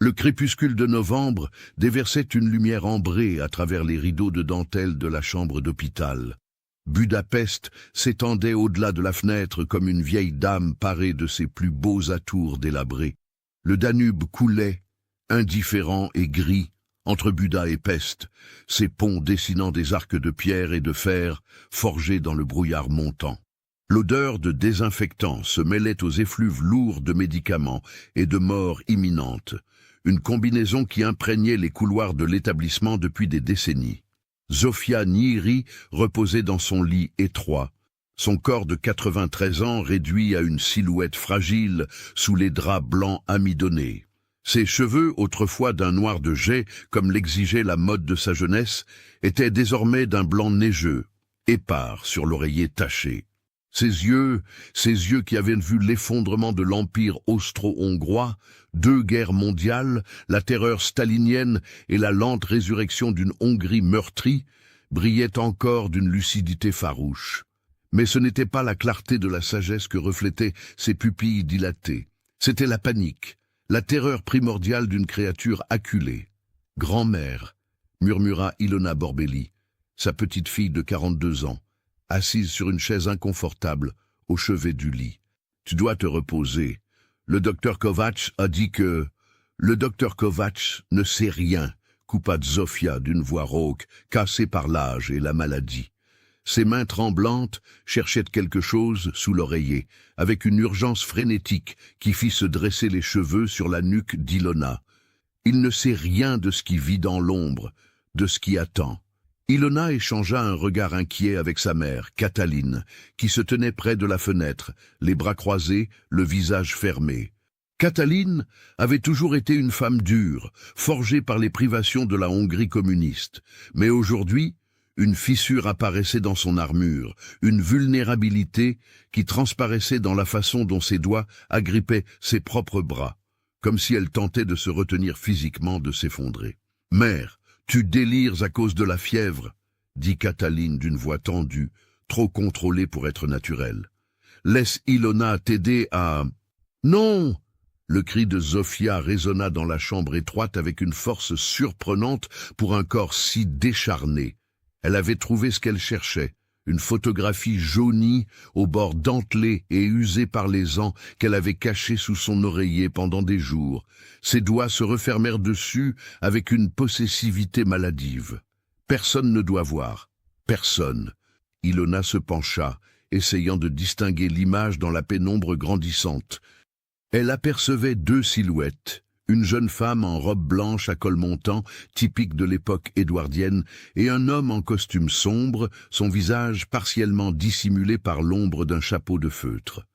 Le crépuscule de novembre déversait une lumière ambrée à travers les rideaux de dentelle de la chambre d'hôpital. Budapest s'étendait au-delà de la fenêtre comme une vieille dame parée de ses plus beaux atours délabrés. Le Danube coulait, indifférent et gris, entre Buda et Pest, ses ponts dessinant des arcs de pierre et de fer forgés dans le brouillard montant. L'odeur de désinfectant se mêlait aux effluves lourds de médicaments et de mort imminente, une combinaison qui imprégnait les couloirs de l'établissement depuis des décennies. Zofia Nyíri reposait dans son lit étroit, son corps de 93 ans réduit à une silhouette fragile sous les draps blancs amidonnés. Ses cheveux, autrefois d'un noir de jais, comme l'exigeait la mode de sa jeunesse, étaient désormais d'un blanc neigeux, épars sur l'oreiller taché. Ses yeux qui avaient vu l'effondrement de l'Empire austro-hongrois, 2 guerres mondiales, la terreur stalinienne et la lente résurrection d'une Hongrie meurtrie, brillaient encore d'une lucidité farouche. Mais ce n'était pas la clarté de la sagesse que reflétaient ses pupilles dilatées. C'était la panique, la terreur primordiale d'une créature acculée. « Grand-mère », murmura Ilona Borbély, sa petite fille de 42 ans, assise sur une chaise inconfortable au chevet du lit. « Tu dois te reposer. Le docteur Kovacs a dit que... » « Le docteur Kovacs ne sait rien, coupa Zofia d'une voix rauque, cassée par l'âge et la maladie. Ses mains tremblantes cherchaient quelque chose sous l'oreiller, avec une urgence frénétique qui fit se dresser les cheveux sur la nuque d'Ilona. Il ne sait rien de ce qui vit dans l'ombre, de ce qui attend. Ilona échangea un regard inquiet avec sa mère, Katalin, qui se tenait près de la fenêtre, les bras croisés, le visage fermé. Katalin avait toujours été une femme dure, forgée par les privations de la Hongrie communiste. Mais aujourd'hui, une fissure apparaissait dans son armure, une vulnérabilité qui transparaissait dans la façon dont ses doigts agrippaient ses propres bras, comme si elle tentait de se retenir physiquement de s'effondrer. « Mère, tu délires à cause de la fièvre », dit Katalin d'une voix tendue, trop contrôlée pour être naturelle. « Laisse Ilona t'aider à... »« Non !» Le cri de Zofia résonna dans la chambre étroite avec une force surprenante pour un corps si décharné. Elle avait trouvé ce qu'elle cherchait, une photographie jaunie, aux bords dentelés et usés par les ans qu'elle avait cachée sous son oreiller pendant des jours. Ses doigts se refermèrent dessus avec une possessivité maladive. Personne ne doit voir. Personne. Ilona se pencha, essayant de distinguer l'image dans la pénombre grandissante. Elle apercevait 2 silhouettes, une jeune femme en robe blanche à col montant, typique de l'époque édouardienne, et un homme en costume sombre, son visage partiellement dissimulé par l'ombre d'un chapeau de feutre.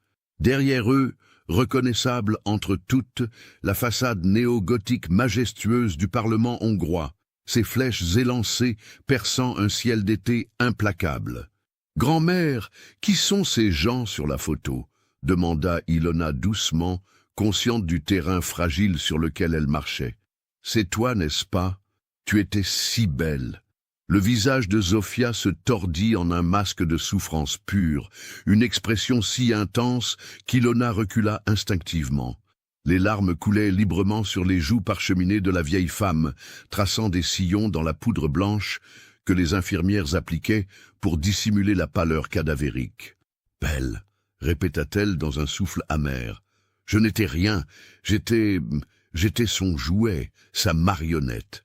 Derrière eux, reconnaissable entre toutes, la façade néo-gothique majestueuse du Parlement hongrois, ses flèches élancées perçant un ciel d'été implacable. « Grand-mère, qui sont ces gens sur la photo ?» demanda Ilona doucement, consciente du terrain fragile sur lequel elle marchait. « C'est toi, n'est-ce pas? Tu étais si belle. » Le visage de Zofia se tordit en un masque de souffrance pure, une expression si intense qu'Ilona recula instinctivement. Les larmes coulaient librement sur les joues parcheminées de la vieille femme, traçant des sillons dans la poudre blanche que les infirmières appliquaient pour dissimuler la pâleur cadavérique. « Belle !» répéta-t-elle dans un souffle amer. « Je n'étais rien, j'étais son jouet, sa marionnette. »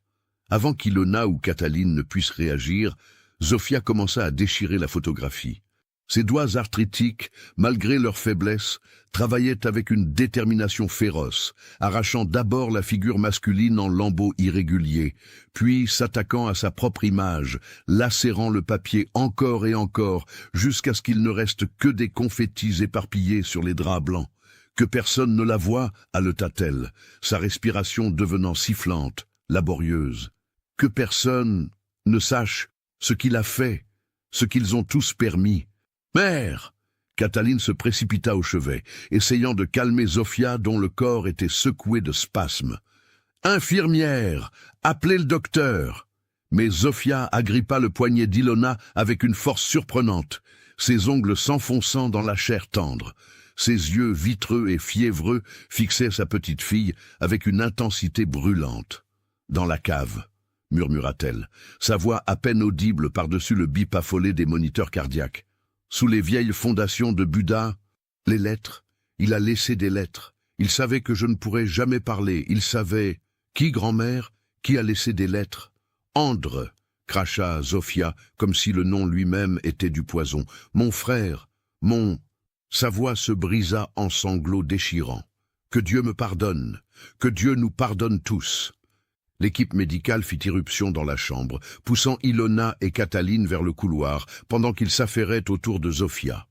Avant qu'Ilona ou Katalin ne puissent réagir, Zofia commença à déchirer la photographie. Ses doigts arthritiques, malgré leur faiblesse, travaillaient avec une détermination féroce, arrachant d'abord la figure masculine en lambeaux irréguliers, puis s'attaquant à sa propre image, lacérant le papier encore et encore, jusqu'à ce qu'il ne reste que des confettis éparpillés sur les draps blancs. Que personne ne la voie, haleta-t-elle, sa respiration devenant sifflante, laborieuse. Que personne ne sache ce qu'il a fait, ce qu'ils ont tous permis. « Mère !» Katalin se précipita au chevet, essayant de calmer Zofia dont le corps était secoué de spasmes. « Infirmière, appelez le docteur !» Mais Zofia agrippa le poignet d'Ilona avec une force surprenante, ses ongles s'enfonçant dans la chair tendre. Ses yeux vitreux et fiévreux fixaient sa petite fille avec une intensité brûlante. « Dans la cave », murmura-t-elle, sa voix à peine audible par-dessus le bip affolé des moniteurs cardiaques. Sous les vieilles fondations de Buda, les lettres, il a laissé des lettres. Il savait que je ne pourrais jamais parler. Il savait... Qui, grand-mère? Qui a laissé des lettres? Andre, cracha Zofia, comme si le nom lui-même était du poison. Mon frère, mon... Sa voix se brisa en sanglots déchirants. Que Dieu me pardonne, que Dieu nous pardonne tous. L'équipe médicale fit irruption dans la chambre, poussant Ilona et Cataline vers le couloir, pendant qu'ils s'affairaient autour de Zofia.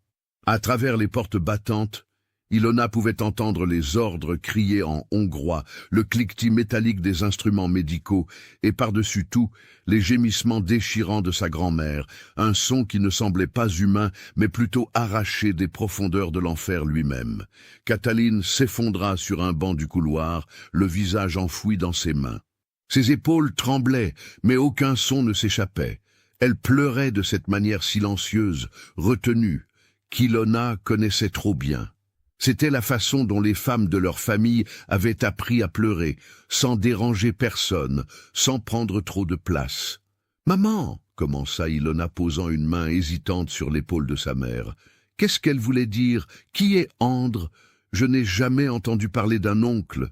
À travers les portes battantes, Ilona pouvait entendre les ordres criés en hongrois, le cliquetis métallique des instruments médicaux et par-dessus tout, les gémissements déchirants de sa grand-mère, un son qui ne semblait pas humain, mais plutôt arraché des profondeurs de l'enfer lui-même. Cataline s'effondra sur un banc du couloir, le visage enfoui dans ses mains. Ses épaules tremblaient, mais aucun son ne s'échappait. Elle pleurait de cette manière silencieuse, retenue, qu'Ilona connaissait trop bien. C'était la façon dont les femmes de leur famille avaient appris à pleurer, sans déranger personne, sans prendre trop de place. « Maman !» commença Ilona posant une main hésitante sur l'épaule de sa mère. « Qu'est-ce qu'elle voulait dire? Qui est Andre? Je n'ai jamais entendu parler d'un oncle. »«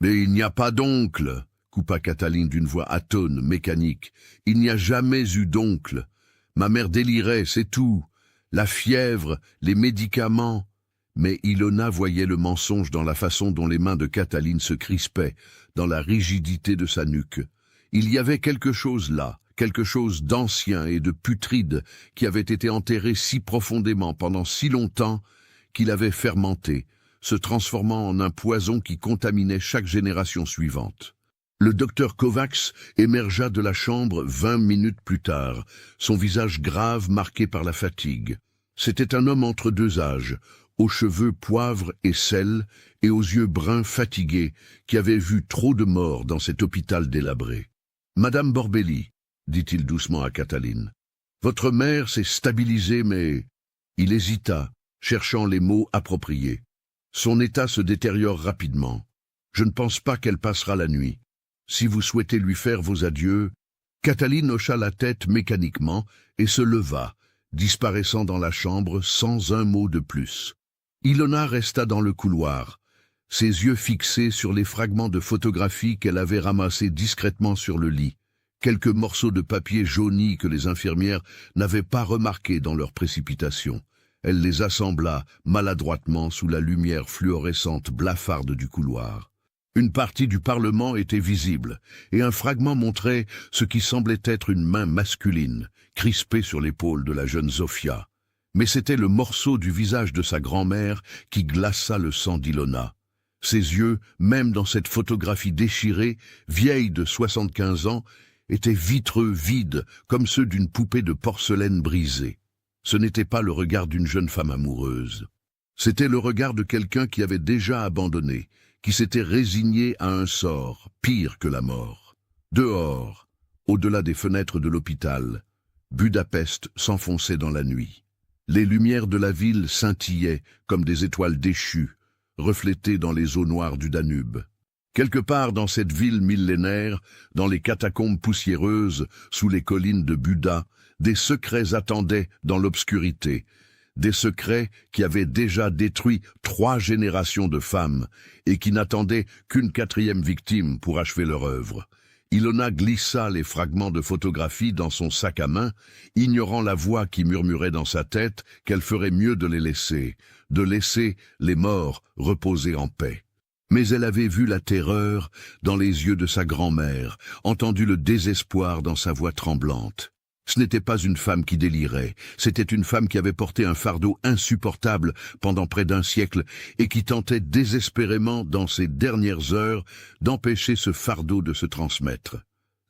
Mais il n'y a pas d'oncle !» coupa Cataline d'une voix atone, mécanique. « Il n'y a jamais eu d'oncle. Ma mère délirait, c'est tout. La fièvre, les médicaments. » Mais Ilona voyait le mensonge dans la façon dont les mains de Cataline se crispaient, dans la rigidité de sa nuque. Il y avait quelque chose là, quelque chose d'ancien et de putride qui avait été enterré si profondément pendant si longtemps qu'il avait fermenté, se transformant en un poison qui contaminait chaque génération suivante. Le docteur Kovacs émergea de la chambre 20 minutes plus tard, son visage grave marqué par la fatigue. C'était un homme entre deux âges, aux cheveux poivre et sel et aux yeux bruns fatigués, qui avait vu trop de morts dans cet hôpital délabré. « Madame Borbelli, dit-il doucement à Cataline, votre mère s'est stabilisée, mais... » Il hésita, cherchant les mots appropriés. Son état se détériore rapidement. Je ne pense pas qu'elle passera la nuit. Si vous souhaitez lui faire vos adieux... Cataline hocha la tête mécaniquement et se leva, disparaissant dans la chambre sans un mot de plus. Ilona resta dans le couloir, ses yeux fixés sur les fragments de photographie qu'elle avait ramassés discrètement sur le lit, quelques morceaux de papier jaunis que les infirmières n'avaient pas remarqués dans leur précipitation. Elle les assembla maladroitement sous la lumière fluorescente blafarde du couloir. Une partie du Parlement était visible, et un fragment montrait ce qui semblait être une main masculine, crispée sur l'épaule de la jeune Zofia. Mais c'était le morceau du visage de sa grand-mère qui glaça le sang d'Ilona. Ses yeux, même dans cette photographie déchirée, vieille de 75 ans, étaient vitreux, vides, comme ceux d'une poupée de porcelaine brisée. Ce n'était pas le regard d'une jeune femme amoureuse. C'était le regard de quelqu'un qui avait déjà abandonné, qui s'était résigné à un sort, pire que la mort. Dehors, au-delà des fenêtres de l'hôpital, Budapest s'enfonçait dans la nuit. Les lumières de la ville scintillaient comme des étoiles déchues, reflétées dans les eaux noires du Danube. Quelque part dans cette ville millénaire, dans les catacombes poussiéreuses, sous les collines de Buda, des secrets attendaient dans l'obscurité, des secrets qui avaient déjà détruit 3 générations de femmes et qui n'attendaient qu'une 4e victime pour achever leur œuvre. Ilona glissa les fragments de photographie dans son sac à main, ignorant la voix qui murmurait dans sa tête qu'elle ferait mieux de laisser les morts reposer en paix. Mais elle avait vu la terreur dans les yeux de sa grand-mère, entendu le désespoir dans sa voix tremblante. Ce n'était pas une femme qui délirait, c'était une femme qui avait porté un fardeau insupportable pendant près d'un siècle et qui tentait désespérément, dans ses dernières heures, d'empêcher ce fardeau de se transmettre.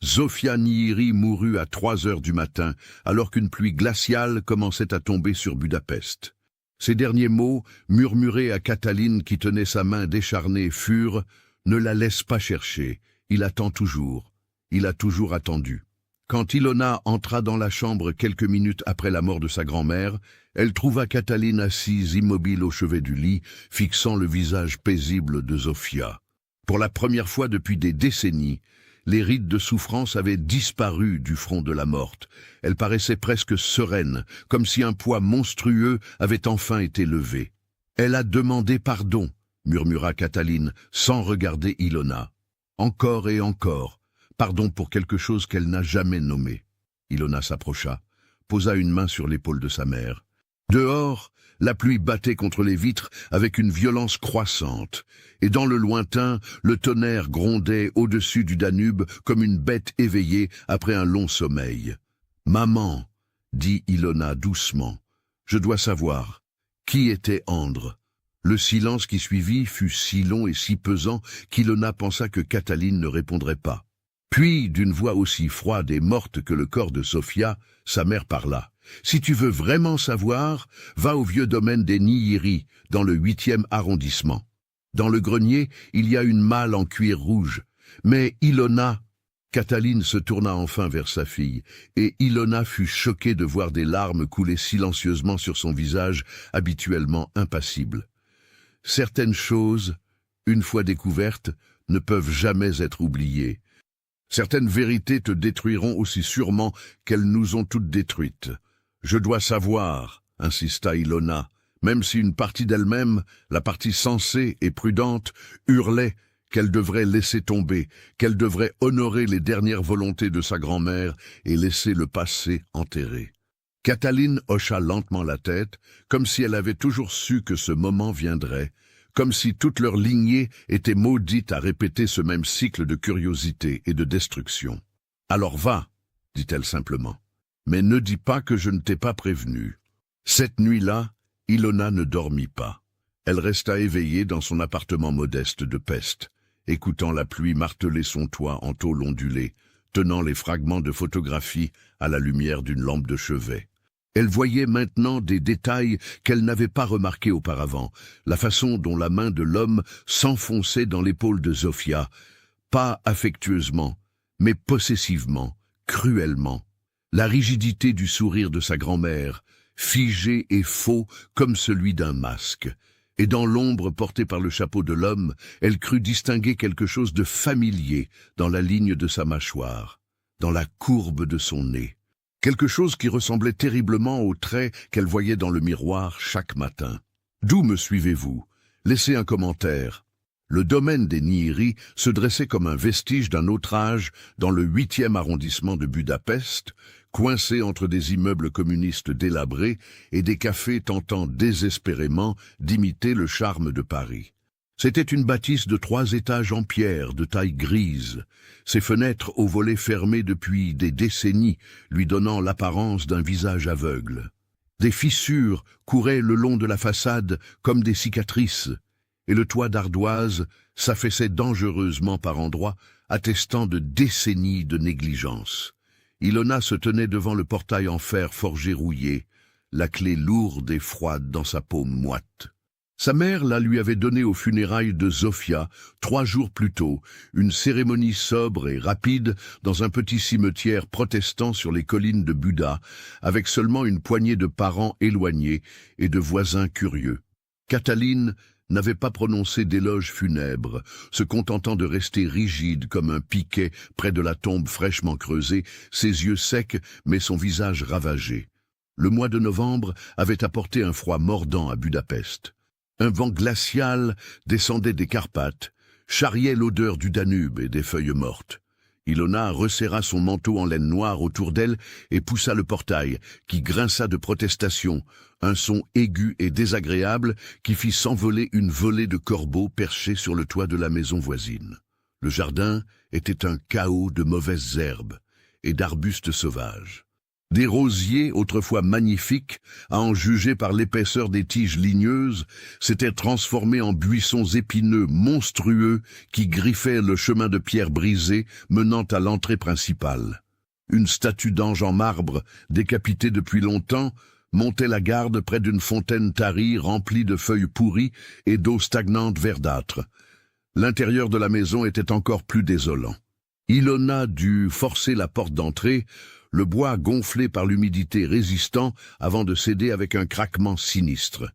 Zofia Nihiri mourut à 3 heures du matin, alors qu'une pluie glaciale commençait à tomber sur Budapest. Ces derniers mots, murmurés à Cataline qui tenait sa main décharnée, furent « Ne la laisse pas chercher, il attend toujours, il a toujours attendu ». Quand Ilona entra dans la chambre quelques minutes après la mort de sa grand-mère, elle trouva Cataline assise immobile au chevet du lit, fixant le visage paisible de Zofia. Pour la première fois depuis des décennies, les rides de souffrance avaient disparu du front de la morte. Elle paraissait presque sereine, comme si un poids monstrueux avait enfin été levé. « Elle a demandé pardon », murmura Cataline, sans regarder Ilona. « Encore et encore. Pardon pour quelque chose qu'elle n'a jamais nommé. » Ilona s'approcha, posa une main sur l'épaule de sa mère. Dehors, la pluie battait contre les vitres avec une violence croissante, et dans le lointain, le tonnerre grondait au-dessus du Danube comme une bête éveillée après un long sommeil. « Maman, » dit Ilona doucement, « je dois savoir, qui était Andre ?» Le silence qui suivit fut si long et si pesant qu'Ilona pensa que Cataline ne répondrait pas. Puis, d'une voix aussi froide et morte que le corps de Sofia, sa mère parla. « Si tu veux vraiment savoir, va au vieux domaine des Nihiri, dans le 8e arrondissement. Dans le grenier, il y a une malle en cuir rouge. Mais Ilona... » Cataline se tourna enfin vers sa fille, et Ilona fut choquée de voir des larmes couler silencieusement sur son visage habituellement impassible. Certaines choses, une fois découvertes, ne peuvent jamais être oubliées. Certaines vérités te détruiront aussi sûrement qu'elles nous ont toutes détruites. « Je dois savoir », insista Ilona, même si une partie d'elle-même, la partie sensée et prudente, hurlait qu'elle devrait laisser tomber, qu'elle devrait honorer les dernières volontés de sa grand-mère et laisser le passé enterré. Cataline hocha lentement la tête, comme si elle avait toujours su que ce moment viendrait, comme si toute leur lignée était maudite à répéter ce même cycle de curiosité et de destruction. « Alors va, » dit-elle simplement, « mais ne dis pas que je ne t'ai pas prévenu. » Cette nuit-là, Ilona ne dormit pas. Elle resta éveillée dans son appartement modeste de Pest, écoutant la pluie marteler son toit en tôle ondulée, tenant les fragments de photographie à la lumière d'une lampe de chevet. Elle voyait maintenant des détails qu'elle n'avait pas remarqués auparavant, la façon dont la main de l'homme s'enfonçait dans l'épaule de Zofia, pas affectueusement, mais possessivement, cruellement. La rigidité du sourire de sa grand-mère, figé et faux comme celui d'un masque. Et dans l'ombre portée par le chapeau de l'homme, elle crut distinguer quelque chose de familier dans la ligne de sa mâchoire, dans la courbe de son nez. Quelque chose qui ressemblait terriblement aux traits qu'elle voyait dans le miroir chaque matin. « D'où me suivez-vous? Laissez un commentaire. » Le domaine des Nihiri se dressait comme un vestige d'un autre âge dans le 8e arrondissement de Budapest, coincé entre des immeubles communistes délabrés et des cafés tentant désespérément d'imiter le charme de Paris. C'était une bâtisse de 3 étages en pierre, de taille grise, ses fenêtres aux volets fermés depuis des décennies, lui donnant l'apparence d'un visage aveugle. Des fissures couraient le long de la façade comme des cicatrices, et le toit d'ardoise s'affaissait dangereusement par endroits, attestant de décennies de négligence. Ilona se tenait devant le portail en fer forgé rouillé, la clé lourde et froide dans sa paume moite. Sa mère la lui avait donnée aux funérailles de Zofia 3 jours plus tôt, une cérémonie sobre et rapide dans un petit cimetière protestant sur les collines de Buda, avec seulement une poignée de parents éloignés et de voisins curieux. Cataline n'avait pas prononcé d'éloge funèbre, se contentant de rester rigide comme un piquet près de la tombe fraîchement creusée, ses yeux secs mais son visage ravagé. Le mois de novembre avait apporté un froid mordant à Budapest. Un vent glacial descendait des Carpates, charriait l'odeur du Danube et des feuilles mortes. Ilona resserra son manteau en laine noire autour d'elle et poussa le portail, qui grinça de protestation, un son aigu et désagréable qui fit s'envoler une volée de corbeaux perchés sur le toit de la maison voisine. Le jardin était un chaos de mauvaises herbes et d'arbustes sauvages. Des rosiers, autrefois magnifiques, à en juger par l'épaisseur des tiges ligneuses, s'étaient transformés en buissons épineux monstrueux qui griffaient le chemin de pierre brisé menant à l'entrée principale. Une statue d'ange en marbre, décapitée depuis longtemps, montait la garde près d'une fontaine tarie remplie de feuilles pourries et d'eau stagnante verdâtre. L'intérieur de la maison était encore plus désolant. Ilona dut forcer la porte d'entrée, le bois gonflé par l'humidité résistant avant de céder avec un craquement sinistre.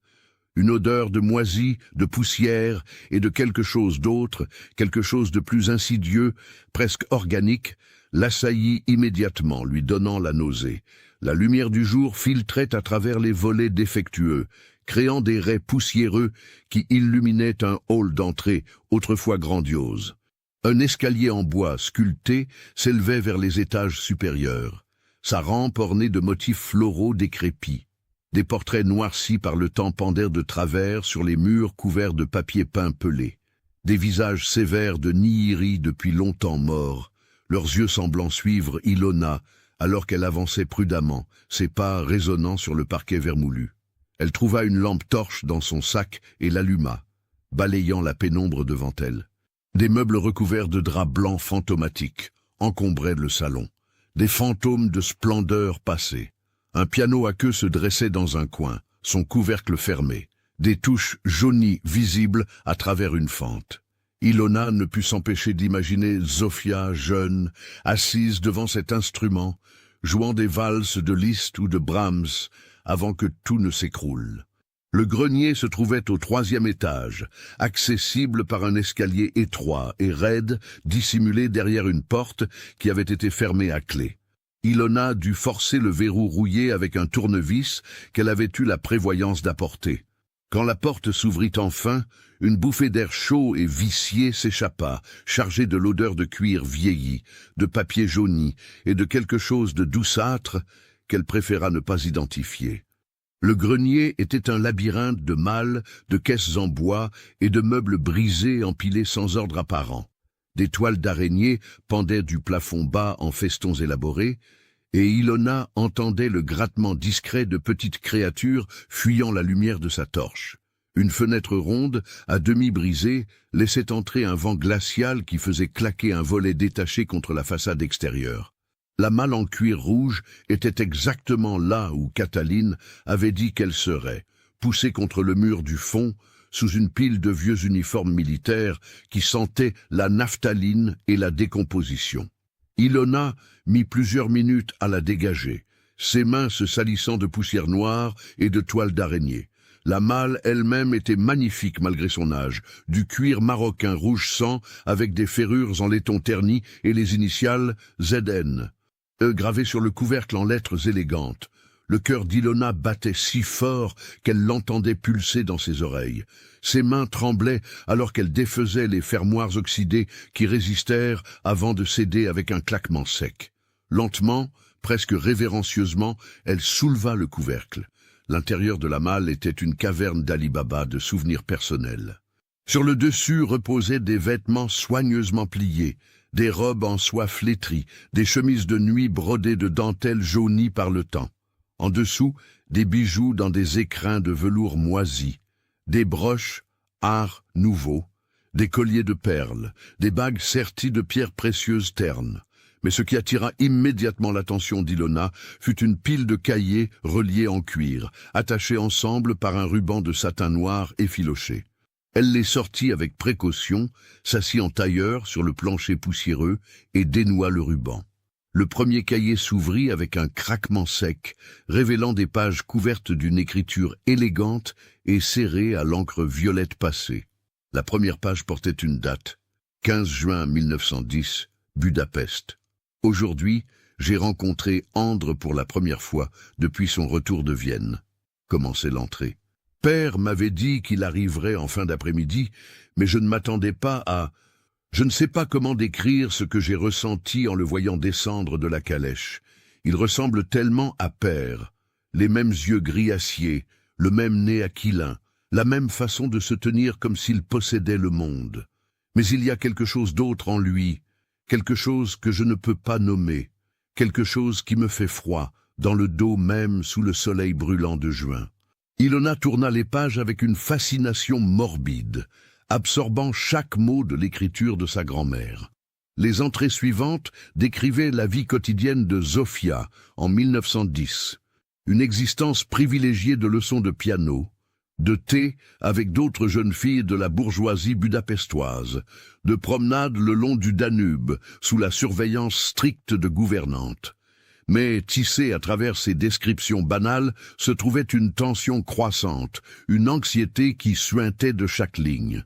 Une odeur de moisi, de poussière et de quelque chose d'autre, quelque chose de plus insidieux, presque organique, l'assaillit immédiatement, lui donnant la nausée. La lumière du jour filtrait à travers les volets défectueux, créant des raies poussiéreux qui illuminaient un hall d'entrée autrefois grandiose. Un escalier en bois sculpté s'élevait vers les étages supérieurs, sa rampe ornée de motifs floraux décrépits. Des portraits noircis par le temps pendaient de travers sur les murs couverts de papier peint pelé. Des visages sévères de Nihiri depuis longtemps morts, leurs yeux semblant suivre Ilona alors qu'elle avançait prudemment, ses pas résonnant sur le parquet vermoulu. Elle trouva une lampe torche dans son sac et l'alluma, balayant la pénombre devant elle. Des meubles recouverts de draps blancs fantomatiques encombraient le salon, des fantômes de splendeur passée. Un piano à queue se dressait dans un coin, son couvercle fermé, des touches jaunies visibles à travers une fente. Ilona ne put s'empêcher d'imaginer Zofia, jeune, assise devant cet instrument, jouant des valses de Liszt ou de Brahms, avant que tout ne s'écroule. Le grenier se trouvait au 3e étage, accessible par un escalier étroit et raide, dissimulé derrière une porte qui avait été fermée à clé. Ilona dut forcer le verrou rouillé avec un tournevis qu'elle avait eu la prévoyance d'apporter. Quand la porte s'ouvrit enfin, une bouffée d'air chaud et vicié s'échappa, chargée de l'odeur de cuir vieilli, de papier jauni et de quelque chose de douceâtre qu'elle préféra ne pas identifier. Le grenier était un labyrinthe de malles, de caisses en bois et de meubles brisés empilés sans ordre apparent. Des toiles d'araignée pendaient du plafond bas en festons élaborés, et Ilona entendait le grattement discret de petites créatures fuyant la lumière de sa torche. Une fenêtre ronde, à demi brisée, laissait entrer un vent glacial qui faisait claquer un volet détaché contre la façade extérieure. La malle en cuir rouge était exactement là où Cataline avait dit qu'elle serait, poussée contre le mur du fond, sous une pile de vieux uniformes militaires qui sentaient la naphtaline et la décomposition. Ilona mit plusieurs minutes à la dégager, ses mains se salissant de poussière noire et de toiles d'araignée. La malle elle-même était magnifique malgré son âge, du cuir marocain rouge sang avec des ferrures en laiton terni et les initiales ZN. Gravées sur le couvercle en lettres élégantes. Le cœur d'Ilona battait si fort qu'elle l'entendait pulser dans ses oreilles. Ses mains tremblaient alors qu'elle défaisait les fermoirs oxydés qui résistèrent avant de céder avec un claquement sec. Lentement, presque révérencieusement, elle souleva le couvercle. L'intérieur de la malle était une caverne d'Ali Baba de souvenirs personnels. Sur le dessus reposaient des vêtements soigneusement pliés, des robes en soie flétrie, des chemises de nuit brodées de dentelles jaunies par le temps. En dessous, des bijoux dans des écrins de velours moisi, des broches, art nouveau, des colliers de perles, des bagues serties de pierres précieuses ternes. Mais ce qui attira immédiatement l'attention d'Ilona fut une pile de cahiers reliés en cuir, attachés ensemble par un ruban de satin noir effiloché. Elle les sortit avec précaution, s'assit en tailleur sur le plancher poussiéreux et dénoua le ruban. Le premier cahier s'ouvrit avec un craquement sec, révélant des pages couvertes d'une écriture élégante et serrée à l'encre violette passée. La première page portait une date, 15 juin 1910, Budapest. Aujourd'hui, j'ai rencontré André pour la première fois depuis son retour de Vienne. Commençait l'entrée. Père m'avait dit qu'il arriverait en fin d'après-midi, mais je ne m'attendais pas à... Je ne sais pas comment décrire ce que j'ai ressenti en le voyant descendre de la calèche. Il ressemble tellement à Père, les mêmes yeux gris acier, le même nez aquilin, la même façon de se tenir comme s'il possédait le monde. Mais il y a quelque chose d'autre en lui, quelque chose que je ne peux pas nommer, quelque chose qui me fait froid, dans le dos même sous le soleil brûlant de juin. Ilona tourna les pages avec une fascination morbide, absorbant chaque mot de l'écriture de sa grand-mère. Les entrées suivantes décrivaient la vie quotidienne de Zofia en 1910, une existence privilégiée de leçons de piano, de thé avec d'autres jeunes filles de la bourgeoisie budapestoise, de promenades le long du Danube, sous la surveillance stricte de gouvernantes. Mais tissée à travers ces descriptions banales se trouvait une tension croissante, une anxiété qui suintait de chaque ligne.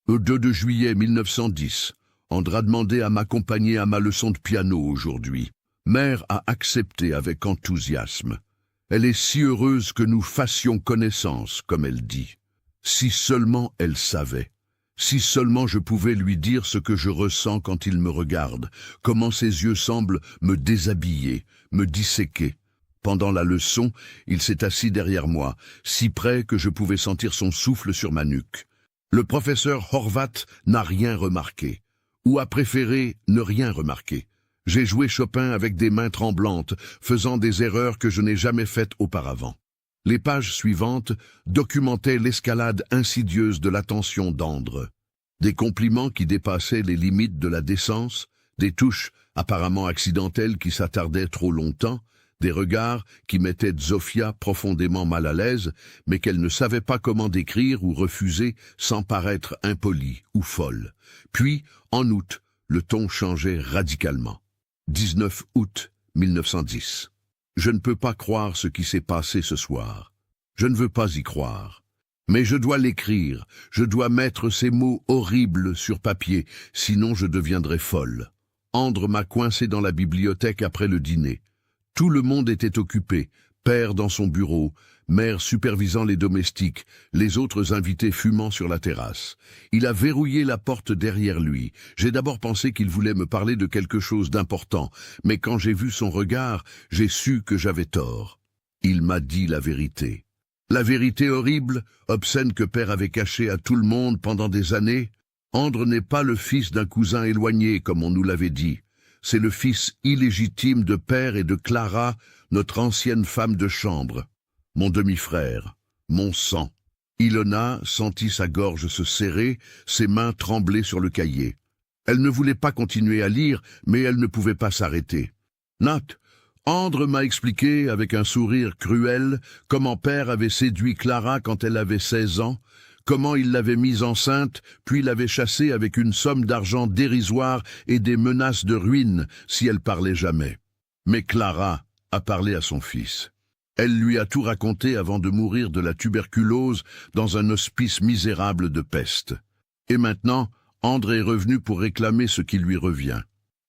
Le 2 juillet 1910, André a demandé à m'accompagner à ma leçon de piano aujourd'hui. Mère a accepté avec enthousiasme. Elle est si heureuse que nous fassions connaissance, comme elle dit. Si seulement elle savait. Si seulement je pouvais lui dire ce que je ressens quand il me regarde, comment ses yeux semblent me déshabiller, me disséquer. Pendant la leçon, il s'est assis derrière moi, si près que je pouvais sentir son souffle sur ma nuque. Le professeur Horvath n'a rien remarqué, ou a préféré ne rien remarquer. J'ai joué Chopin avec des mains tremblantes, faisant des erreurs que je n'ai jamais faites auparavant. Les pages suivantes documentaient l'escalade insidieuse de l'attention d'André. Des compliments qui dépassaient les limites de la décence, des touches apparemment accidentelles qui s'attardaient trop longtemps, des regards qui mettaient Zofia profondément mal à l'aise, mais qu'elle ne savait pas comment décrire ou refuser sans paraître impolie ou folle. Puis, en août, le ton changeait radicalement. 19 août 1910. Je ne peux pas croire ce qui s'est passé ce soir. Je ne veux pas y croire. Mais je dois l'écrire, je dois mettre ces mots horribles sur papier, sinon je deviendrai folle. André m'a coincé dans la bibliothèque après le dîner. Tout le monde était occupé, père dans son bureau, mère supervisant les domestiques, les autres invités fumant sur la terrasse. Il a verrouillé la porte derrière lui. J'ai d'abord pensé qu'il voulait me parler de quelque chose d'important, mais quand j'ai vu son regard, j'ai su que j'avais tort. Il m'a dit la vérité. La vérité horrible, obscène que père avait cachée à tout le monde pendant des années. André n'est pas le fils d'un cousin éloigné, comme on nous l'avait dit. C'est le fils illégitime de père et de Clara, notre ancienne femme de chambre. Mon demi-frère, mon sang. Ilona sentit sa gorge se serrer, ses mains trembler sur le cahier. Elle ne voulait pas continuer à lire, mais elle ne pouvait pas s'arrêter. Nat, André m'a expliqué, avec un sourire cruel, comment père avait séduit Clara quand elle avait 16 ans, comment il l'avait mise enceinte, puis l'avait chassée avec une somme d'argent dérisoire et des menaces de ruine si elle parlait jamais. Mais Clara a parlé à son fils. Elle lui a tout raconté avant de mourir de la tuberculose dans un hospice misérable de peste. Et maintenant, André est revenu pour réclamer ce qui lui revient.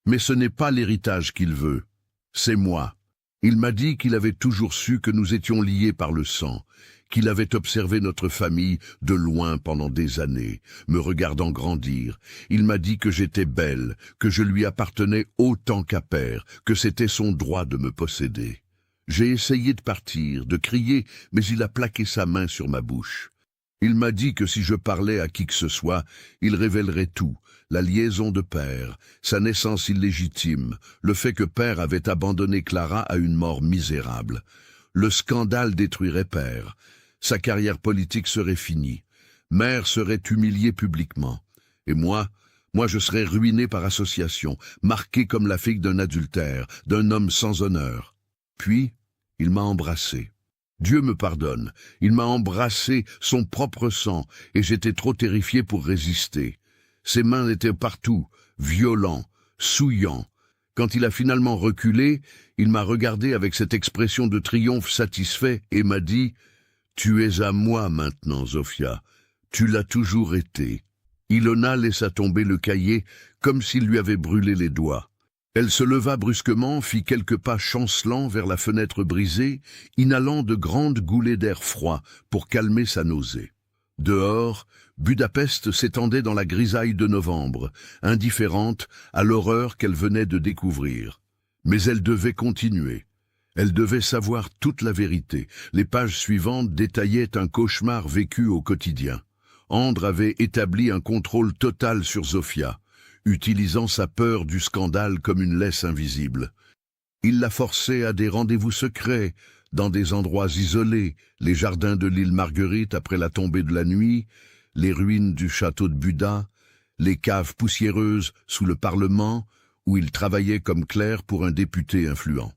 Mais ce n'est pas l'héritage qu'il veut. C'est moi. Il m'a dit qu'il avait toujours su que nous étions liés par le sang, qu'il avait observé notre famille de loin pendant des années, me regardant grandir. Il m'a dit que j'étais belle, que je lui appartenais autant qu'à père, que c'était son droit de me posséder. J'ai essayé de partir, de crier, mais il a plaqué sa main sur ma bouche. Il m'a dit que si je parlais à qui que ce soit, il révélerait tout, la liaison de père, sa naissance illégitime, le fait que père avait abandonné Clara à une mort misérable. Le scandale détruirait père. Sa carrière politique serait finie. Mère serait humiliée publiquement. Et moi je serais ruiné par association, marqué comme la fille d'un adultère, d'un homme sans honneur. Puis, il m'a embrassé. Dieu me pardonne, il m'a embrassé son propre sang, et j'étais trop terrifié pour résister. Ses mains étaient partout, violents, souillants. Quand il a finalement reculé, il m'a regardé avec cette expression de triomphe satisfait et m'a dit « Tu es à moi maintenant, Zofia. Tu l'as toujours été. » Ilona laissa tomber le cahier comme s'il lui avait brûlé les doigts. Elle se leva brusquement, fit quelques pas chancelants vers la fenêtre brisée, inhalant de grandes goulées d'air froid pour calmer sa nausée. Dehors, Budapest s'étendait dans la grisaille de novembre, indifférente à l'horreur qu'elle venait de découvrir. Mais elle devait continuer. Elle devait savoir toute la vérité. Les pages suivantes détaillaient un cauchemar vécu au quotidien. André avait établi un contrôle total sur Zofia, utilisant sa peur du scandale comme une laisse invisible. Il la forçait à des rendez-vous secrets, dans des endroits isolés, les jardins de l'île Marguerite après la tombée de la nuit, les ruines du château de Buda, les caves poussiéreuses sous le Parlement, où il travaillait comme clerc pour un député influent.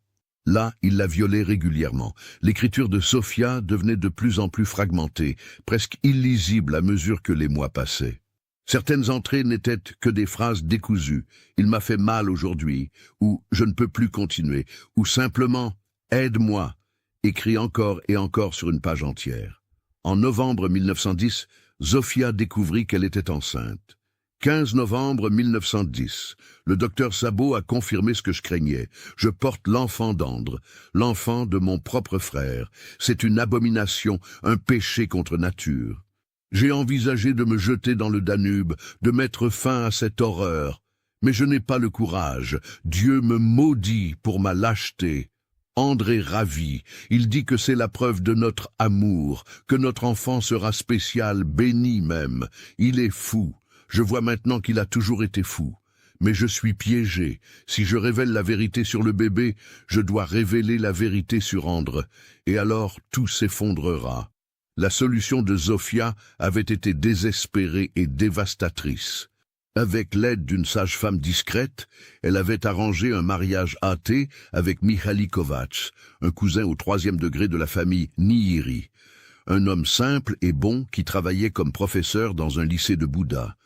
Là, il la violait régulièrement. L'écriture de Sofia devenait de plus en plus fragmentée, presque illisible à mesure que les mois passaient. Certaines entrées n'étaient que des phrases décousues. « Il m'a fait mal aujourd'hui » ou « Je ne peux plus continuer » ou simplement « Aide-moi » écrit encore et encore sur une page entière. En novembre 1910, Zofia découvrit qu'elle était enceinte. 15 novembre 1910, le docteur Sabot a confirmé ce que je craignais. Je porte l'enfant d'Andre, l'enfant de mon propre frère. C'est une abomination, un péché contre nature. J'ai envisagé de me jeter dans le Danube, de mettre fin à cette horreur. Mais je n'ai pas le courage. Dieu me maudit pour ma lâcheté. André est ravi. Il dit que c'est la preuve de notre amour, que notre enfant sera spécial, béni même. Il est fou. Je vois maintenant qu'il a toujours été fou. Mais je suis piégé. Si je révèle la vérité sur le bébé, je dois révéler la vérité sur Andre. Et alors tout s'effondrera. La solution de Zofia avait été désespérée et dévastatrice. Avec l'aide d'une sage-femme discrète, elle avait arrangé un mariage hâté avec Mihaly Kovacs, un cousin au 3e degré de la famille Nihiri, un homme simple et bon qui travaillait comme professeur dans un lycée de Bouddha.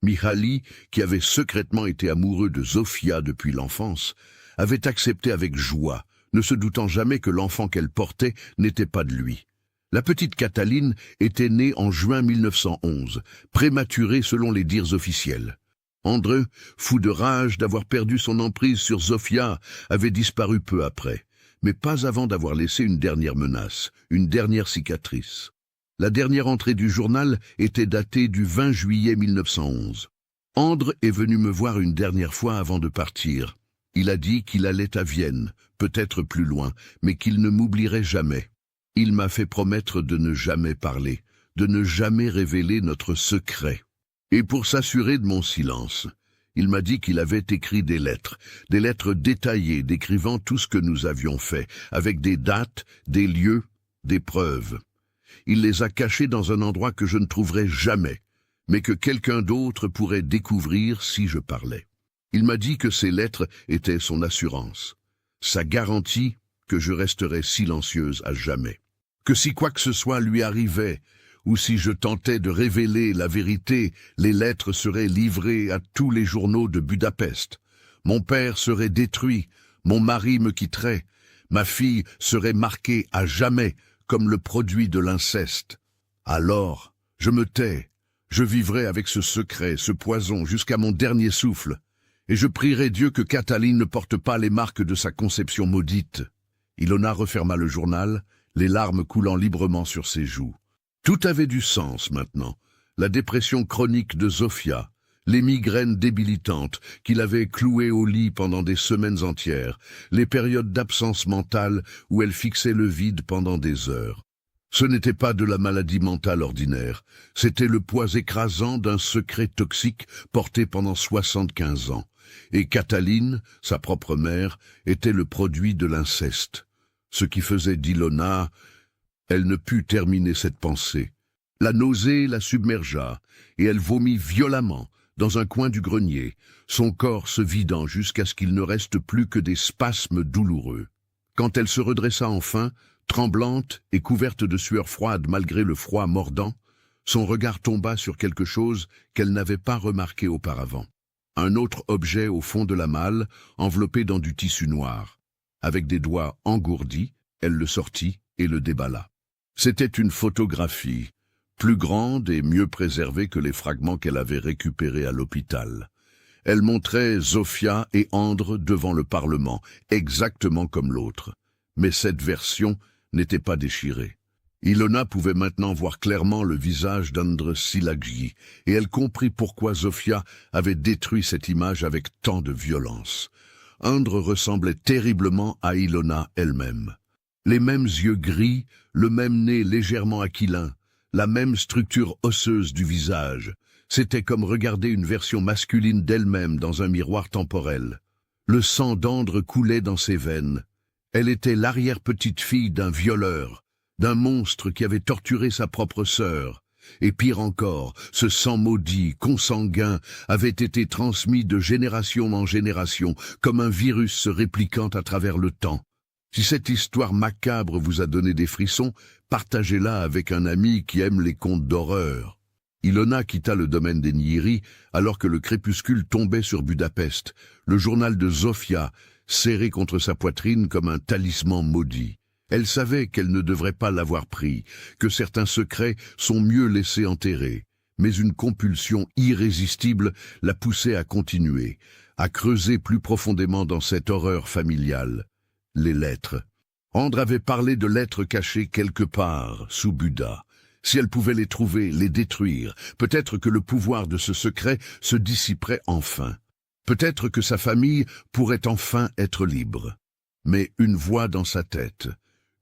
Mihaly, qui avait secrètement été amoureux de Zofia depuis l'enfance, avait accepté avec joie, ne se doutant jamais que l'enfant qu'elle portait n'était pas de lui. La petite Cataline était née en juin 1911, prématurée selon les dires officiels. André, fou de rage d'avoir perdu son emprise sur Zofia, avait disparu peu après, mais pas avant d'avoir laissé une dernière menace, une dernière cicatrice. La dernière entrée du journal était datée du 20 juillet 1911. André est venu me voir une dernière fois avant de partir. Il a dit qu'il allait à Vienne, peut-être plus loin, mais qu'il ne m'oublierait jamais. Il m'a fait promettre de ne jamais parler, de ne jamais révéler notre secret. Et pour s'assurer de mon silence, il m'a dit qu'il avait écrit des lettres détaillées décrivant tout ce que nous avions fait, avec des dates, des lieux, des preuves. Il les a cachées dans un endroit que je ne trouverai jamais, mais que quelqu'un d'autre pourrait découvrir si je parlais. Il m'a dit que ces lettres étaient son assurance, sa garantie que je resterais silencieuse à jamais. Que si quoi que ce soit lui arrivait, ou si je tentais de révéler la vérité, les lettres seraient livrées à tous les journaux de Budapest. Mon père serait détruit, mon mari me quitterait, ma fille serait marquée à jamais comme le produit de l'inceste. Alors, je me tais, je vivrai avec ce secret, ce poison, jusqu'à mon dernier souffle, et je prierai Dieu que Cataline ne porte pas les marques de sa conception maudite. Ilona referma le journal, les larmes coulant librement sur ses joues. Tout avait du sens maintenant. La dépression chronique de Zofia, les migraines débilitantes qui l'avaient clouée au lit pendant des semaines entières, les périodes d'absence mentale où elle fixait le vide pendant des heures. Ce n'était pas de la maladie mentale ordinaire, c'était le poids écrasant d'un secret toxique porté pendant 75 ans. Et Cataline, sa propre mère, était le produit de l'inceste. Ce qui faisait d'Ilona, elle ne put terminer cette pensée. La nausée la submergea, et elle vomit violemment, dans un coin du grenier, son corps se vidant jusqu'à ce qu'il ne reste plus que des spasmes douloureux. Quand elle se redressa enfin, tremblante et couverte de sueur froide malgré le froid mordant, son regard tomba sur quelque chose qu'elle n'avait pas remarqué auparavant. Un autre objet au fond de la malle, enveloppé dans du tissu noir. Avec des doigts engourdis, elle le sortit et le déballa. C'était une photographie, plus grande et mieux préservée que les fragments qu'elle avait récupérés à l'hôpital. Elle montrait Zofia et Andre devant le Parlement, exactement comme l'autre. Mais cette version n'était pas déchirée. Ilona pouvait maintenant voir clairement le visage d'Andre Szilágyi, et elle comprit pourquoi Zofia avait détruit cette image avec tant de violence. Andre ressemblait terriblement à Ilona elle-même. Les mêmes yeux gris, le même nez légèrement aquilin, la même structure osseuse du visage. C'était comme regarder une version masculine d'elle-même dans un miroir temporel. Le sang d'Andre coulait dans ses veines. Elle était l'arrière-petite-fille d'un violeur, d'un monstre qui avait torturé sa propre sœur. Et pire encore, ce sang maudit, consanguin, avait été transmis de génération en génération, comme un virus se répliquant à travers le temps. Si cette histoire macabre vous a donné des frissons, partagez-la avec un ami qui aime les contes d'horreur. Ilona quitta le domaine des Nyíri alors que le crépuscule tombait sur Budapest, le journal de Zofia, serré contre sa poitrine comme un talisman maudit. Elle savait qu'elle ne devrait pas l'avoir pris, que certains secrets sont mieux laissés enterrer. Mais une compulsion irrésistible la poussait à continuer, à creuser plus profondément dans cette horreur familiale. Les lettres. André avait parlé de lettres cachées quelque part, sous Buda. Si elle pouvait les trouver, les détruire, peut-être que le pouvoir de ce secret se dissiperait enfin. Peut-être que sa famille pourrait enfin être libre. Mais une voix dans sa tête,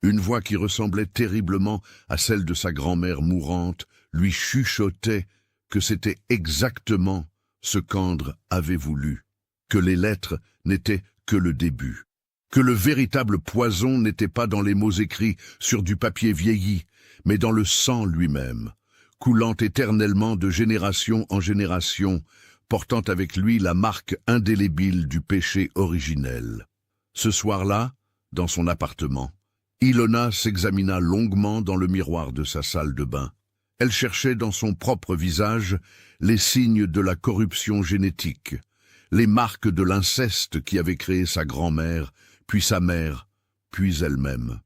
une voix qui ressemblait terriblement à celle de sa grand-mère mourante, lui chuchotait que c'était exactement ce qu'André avait voulu, que les lettres n'étaient que le début, que le véritable poison n'était pas dans les mots écrits sur du papier vieilli, mais dans le sang lui-même, coulant éternellement de génération en génération, portant avec lui la marque indélébile du péché originel. Ce soir-là, dans son appartement, Ilona s'examina longuement dans le miroir de sa salle de bain. Elle cherchait dans son propre visage les signes de la corruption génétique, les marques de l'inceste qui avait créé sa grand-mère, puis sa mère, puis elle-même.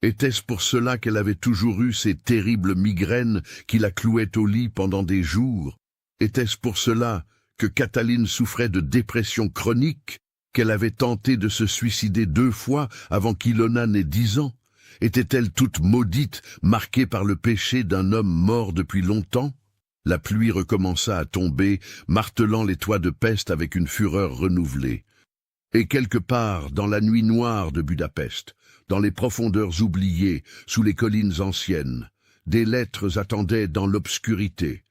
Était-ce pour cela qu'elle avait toujours eu ces terribles migraines qui la clouaient au lit pendant des jours? Était-ce pour cela que Cataline souffrait de dépression chronique, qu'elle avait tenté de se suicider 2 fois avant qu'Ilona n'ait 10 ans? Était-elle toute maudite, marquée par le péché d'un homme mort depuis longtemps? La pluie recommença à tomber, martelant les toits de Pest avec une fureur renouvelée. Et quelque part, dans la nuit noire de Budapest, dans les profondeurs oubliées, sous les collines anciennes, des lettres attendaient dans l'obscurité,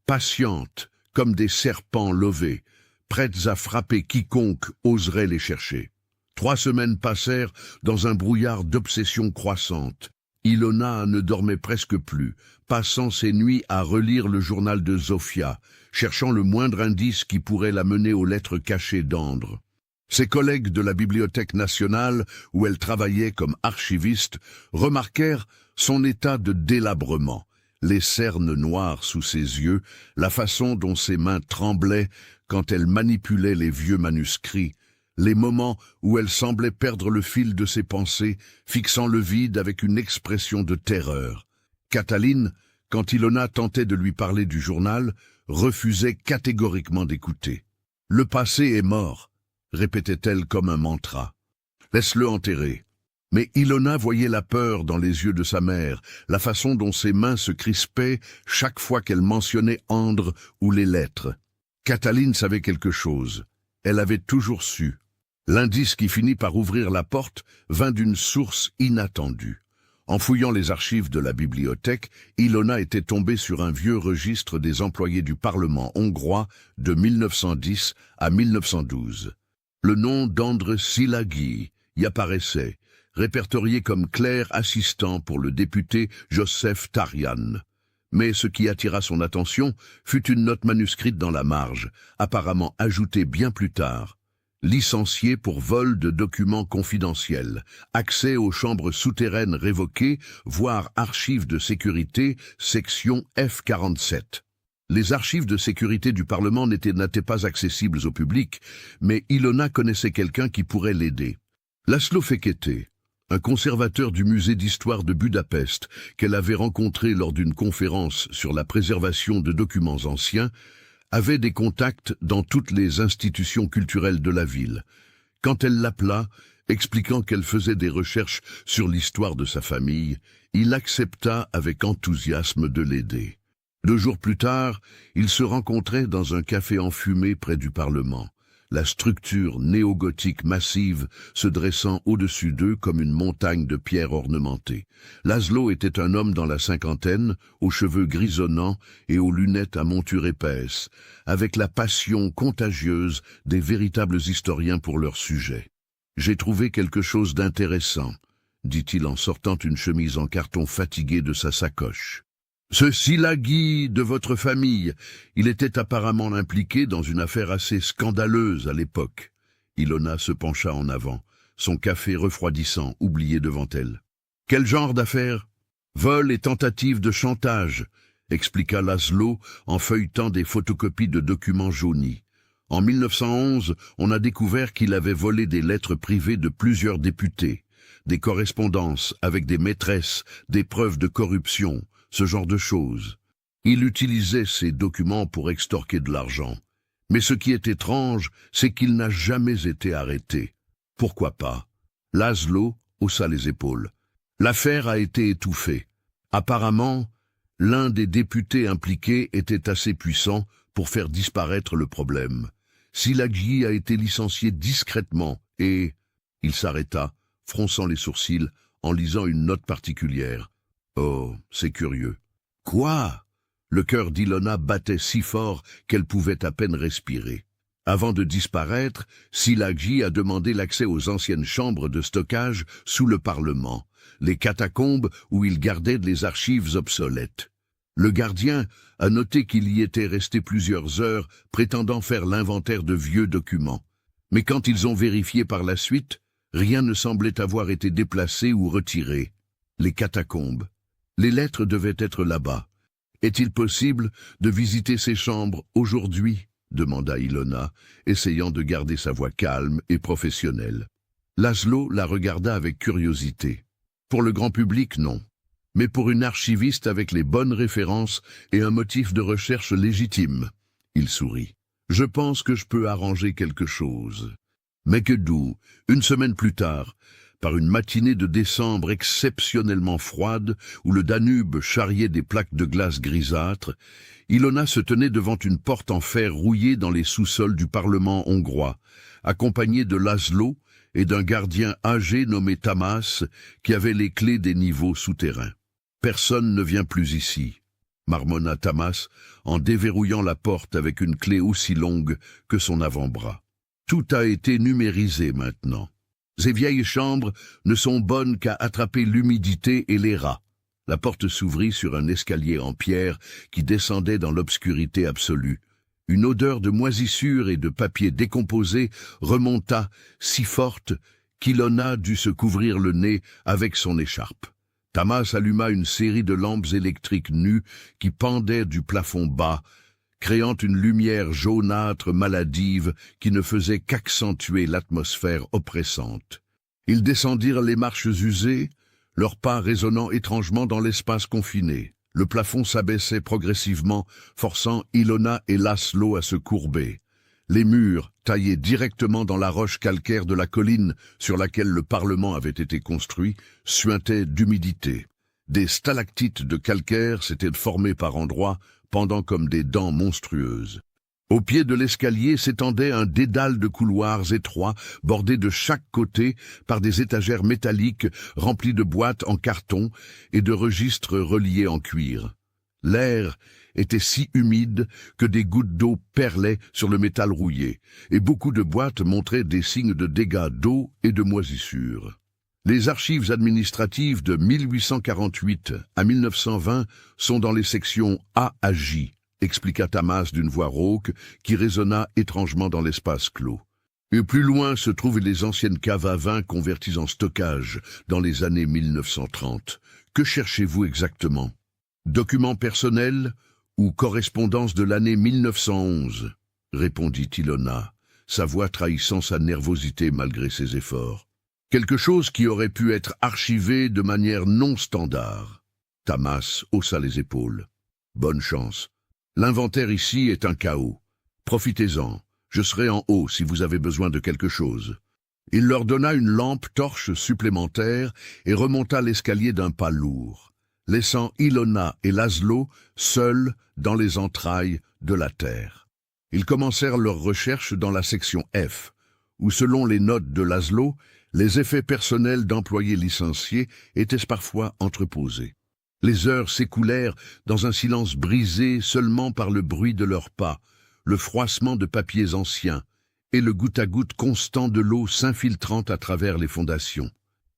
patientes comme des serpents lovés, prêtes à frapper quiconque oserait les chercher. 3 semaines passèrent dans un brouillard d'obsession croissante. Ilona ne dormait presque plus, passant ses nuits à relire le journal de Zofia, cherchant le moindre indice qui pourrait la mener aux lettres cachées d'André. Ses collègues de la Bibliothèque nationale, où elle travaillait comme archiviste, remarquèrent son état de délabrement, les cernes noires sous ses yeux, la façon dont ses mains tremblaient quand elle manipulait les vieux manuscrits, les moments où elle semblait perdre le fil de ses pensées, fixant le vide avec une expression de terreur. Cataline, quand Ilona tentait de lui parler du journal, refusait catégoriquement d'écouter. « Le passé est mort », répétait-elle comme un mantra. « Laisse-le enterrer. » Mais Ilona voyait la peur dans les yeux de sa mère, la façon dont ses mains se crispaient chaque fois qu'elle mentionnait André ou les lettres. Cataline savait quelque chose. Elle avait toujours su. L'indice qui finit par ouvrir la porte vint d'une source inattendue. En fouillant les archives de la bibliothèque, Ilona était tombée sur un vieux registre des employés du Parlement hongrois de 1910 à 1912. Le nom d'André Szilágyi y apparaissait, répertorié comme clerc assistant pour le député Joseph Tarian. Mais ce qui attira son attention fut une note manuscrite dans la marge, apparemment ajoutée bien plus tard. Licencié pour vol de documents confidentiels, accès aux chambres souterraines révoquées, voire archives de sécurité, section F47. Les archives de sécurité du Parlement n'étaient pas accessibles au public, mais Ilona connaissait quelqu'un qui pourrait l'aider. Laszlo Fekete, un conservateur du musée d'histoire de Budapest, qu'elle avait rencontré lors d'une conférence sur la préservation de documents anciens, avait des contacts dans toutes les institutions culturelles de la ville. Quand elle l'appela, expliquant qu'elle faisait des recherches sur l'histoire de sa famille, il accepta avec enthousiasme de l'aider. 2 jours plus tard, ils se rencontraient dans un café enfumé près du Parlement, la structure néo-gothique massive se dressant au-dessus d'eux comme une montagne de pierres ornementées. Laszlo était un homme dans la 50aine, aux cheveux grisonnants et aux lunettes à monture épaisse, avec la passion contagieuse des véritables historiens pour leur sujet. « J'ai trouvé quelque chose d'intéressant », dit-il en sortant une chemise en carton fatiguée de sa sacoche. Ce Szilágyi de votre famille, il était apparemment impliqué dans une affaire assez scandaleuse à l'époque. Ilona se pencha en avant, son café refroidissant oublié devant elle. « Quel genre d'affaire ? Vol et tentative de chantage », expliqua Laszlo en feuilletant des photocopies de documents jaunis. En 1911, on a découvert qu'il avait volé des lettres privées de plusieurs députés, des correspondances avec des maîtresses, des preuves de corruption, ce genre de choses. Il utilisait ces documents pour extorquer de l'argent. Mais ce qui est étrange, c'est qu'il n'a jamais été arrêté. Pourquoi pas ? Laszlo haussa les épaules. L'affaire a été étouffée. Apparemment, l'un des députés impliqués était assez puissant pour faire disparaître le problème. Szilágyi a été licencié discrètement et... Il s'arrêta, fronçant les sourcils, en lisant une note particulière. Oh, c'est curieux. Quoi ? Le cœur d'Ilona battait si fort qu'elle pouvait à peine respirer. Avant de disparaître, Szilágyi a demandé l'accès aux anciennes chambres de stockage sous le Parlement, les catacombes où il gardait les archives obsolètes. Le gardien a noté qu'il y était resté plusieurs heures, prétendant faire l'inventaire de vieux documents. Mais quand ils ont vérifié par la suite, rien ne semblait avoir été déplacé ou retiré. Les catacombes. Les lettres devaient être là-bas. Est-il possible de visiter ces chambres aujourd'hui ? Demanda Ilona, essayant de garder sa voix calme et professionnelle. Laszlo la regarda avec curiosité. Pour le grand public, non. Mais pour une archiviste avec les bonnes références et un motif de recherche légitime. Il sourit. Je pense que je peux arranger quelque chose. Mais que d'où, une semaine plus tard, par une matinée de décembre exceptionnellement froide, où le Danube charriait des plaques de glace grisâtres, Ilona se tenait devant une porte en fer rouillée dans les sous-sols du Parlement hongrois, accompagnée de Laszlo et d'un gardien âgé nommé Tamás, qui avait les clés des niveaux souterrains. « Personne ne vient plus ici », marmonna Tamás, en déverrouillant la porte avec une clé aussi longue que son avant-bras. « Tout a été numérisé maintenant. Ces vieilles chambres ne sont bonnes qu'à attraper l'humidité et les rats. » La porte s'ouvrit sur un escalier en pierre qui descendait dans l'obscurité absolue. Une odeur de moisissure et de papier décomposé remonta si forte qu'Ilona dut se couvrir le nez avec son écharpe. Tamás alluma une série de lampes électriques nues qui pendaient du plafond bas, créant une lumière jaunâtre maladive qui ne faisait qu'accentuer l'atmosphère oppressante. Ils descendirent les marches usées, leurs pas résonnant étrangement dans l'espace confiné. Le plafond s'abaissait progressivement, forçant Ilona et Laszlo à se courber. Les murs, taillés directement dans la roche calcaire de la colline sur laquelle le Parlement avait été construit, suintaient d'humidité. Des stalactites de calcaire s'étaient formées par endroits, pendant comme des dents monstrueuses. Au pied de l'escalier s'étendait un dédale de couloirs étroits, bordés de chaque côté par des étagères métalliques remplies de boîtes en carton et de registres reliés en cuir. L'air était si humide que des gouttes d'eau perlaient sur le métal rouillé, et beaucoup de boîtes montraient des signes de dégâts d'eau et de moisissure. Les archives administratives de 1848 à 1920 sont dans les sections A à J, expliqua Tamás d'une voix rauque qui résonna étrangement dans l'espace clos. Et plus loin se trouvent les anciennes caves à vin converties en stockage dans les années 1930. Que cherchez-vous exactement ? Documents personnels ou correspondance de l'année 1911 ? Répondit Ilona, sa voix trahissant sa nervosité malgré ses efforts. Quelque chose qui aurait pu être archivé de manière non standard. Tamás haussa les épaules. Bonne chance. L'inventaire ici est un chaos. Profitez-en. Je serai en haut si vous avez besoin de quelque chose. Il leur donna une lampe torche supplémentaire et remonta l'escalier d'un pas lourd, laissant Ilona et Laszlo seuls dans les entrailles de la terre. Ils commencèrent leurs recherches dans la section F, où selon les notes de Laszlo, les effets personnels d'employés licenciés étaient parfois entreposés. Les heures s'écoulèrent dans un silence brisé seulement par le bruit de leurs pas, le froissement de papiers anciens et le goutte-à-goutte constant de l'eau s'infiltrant à travers les fondations.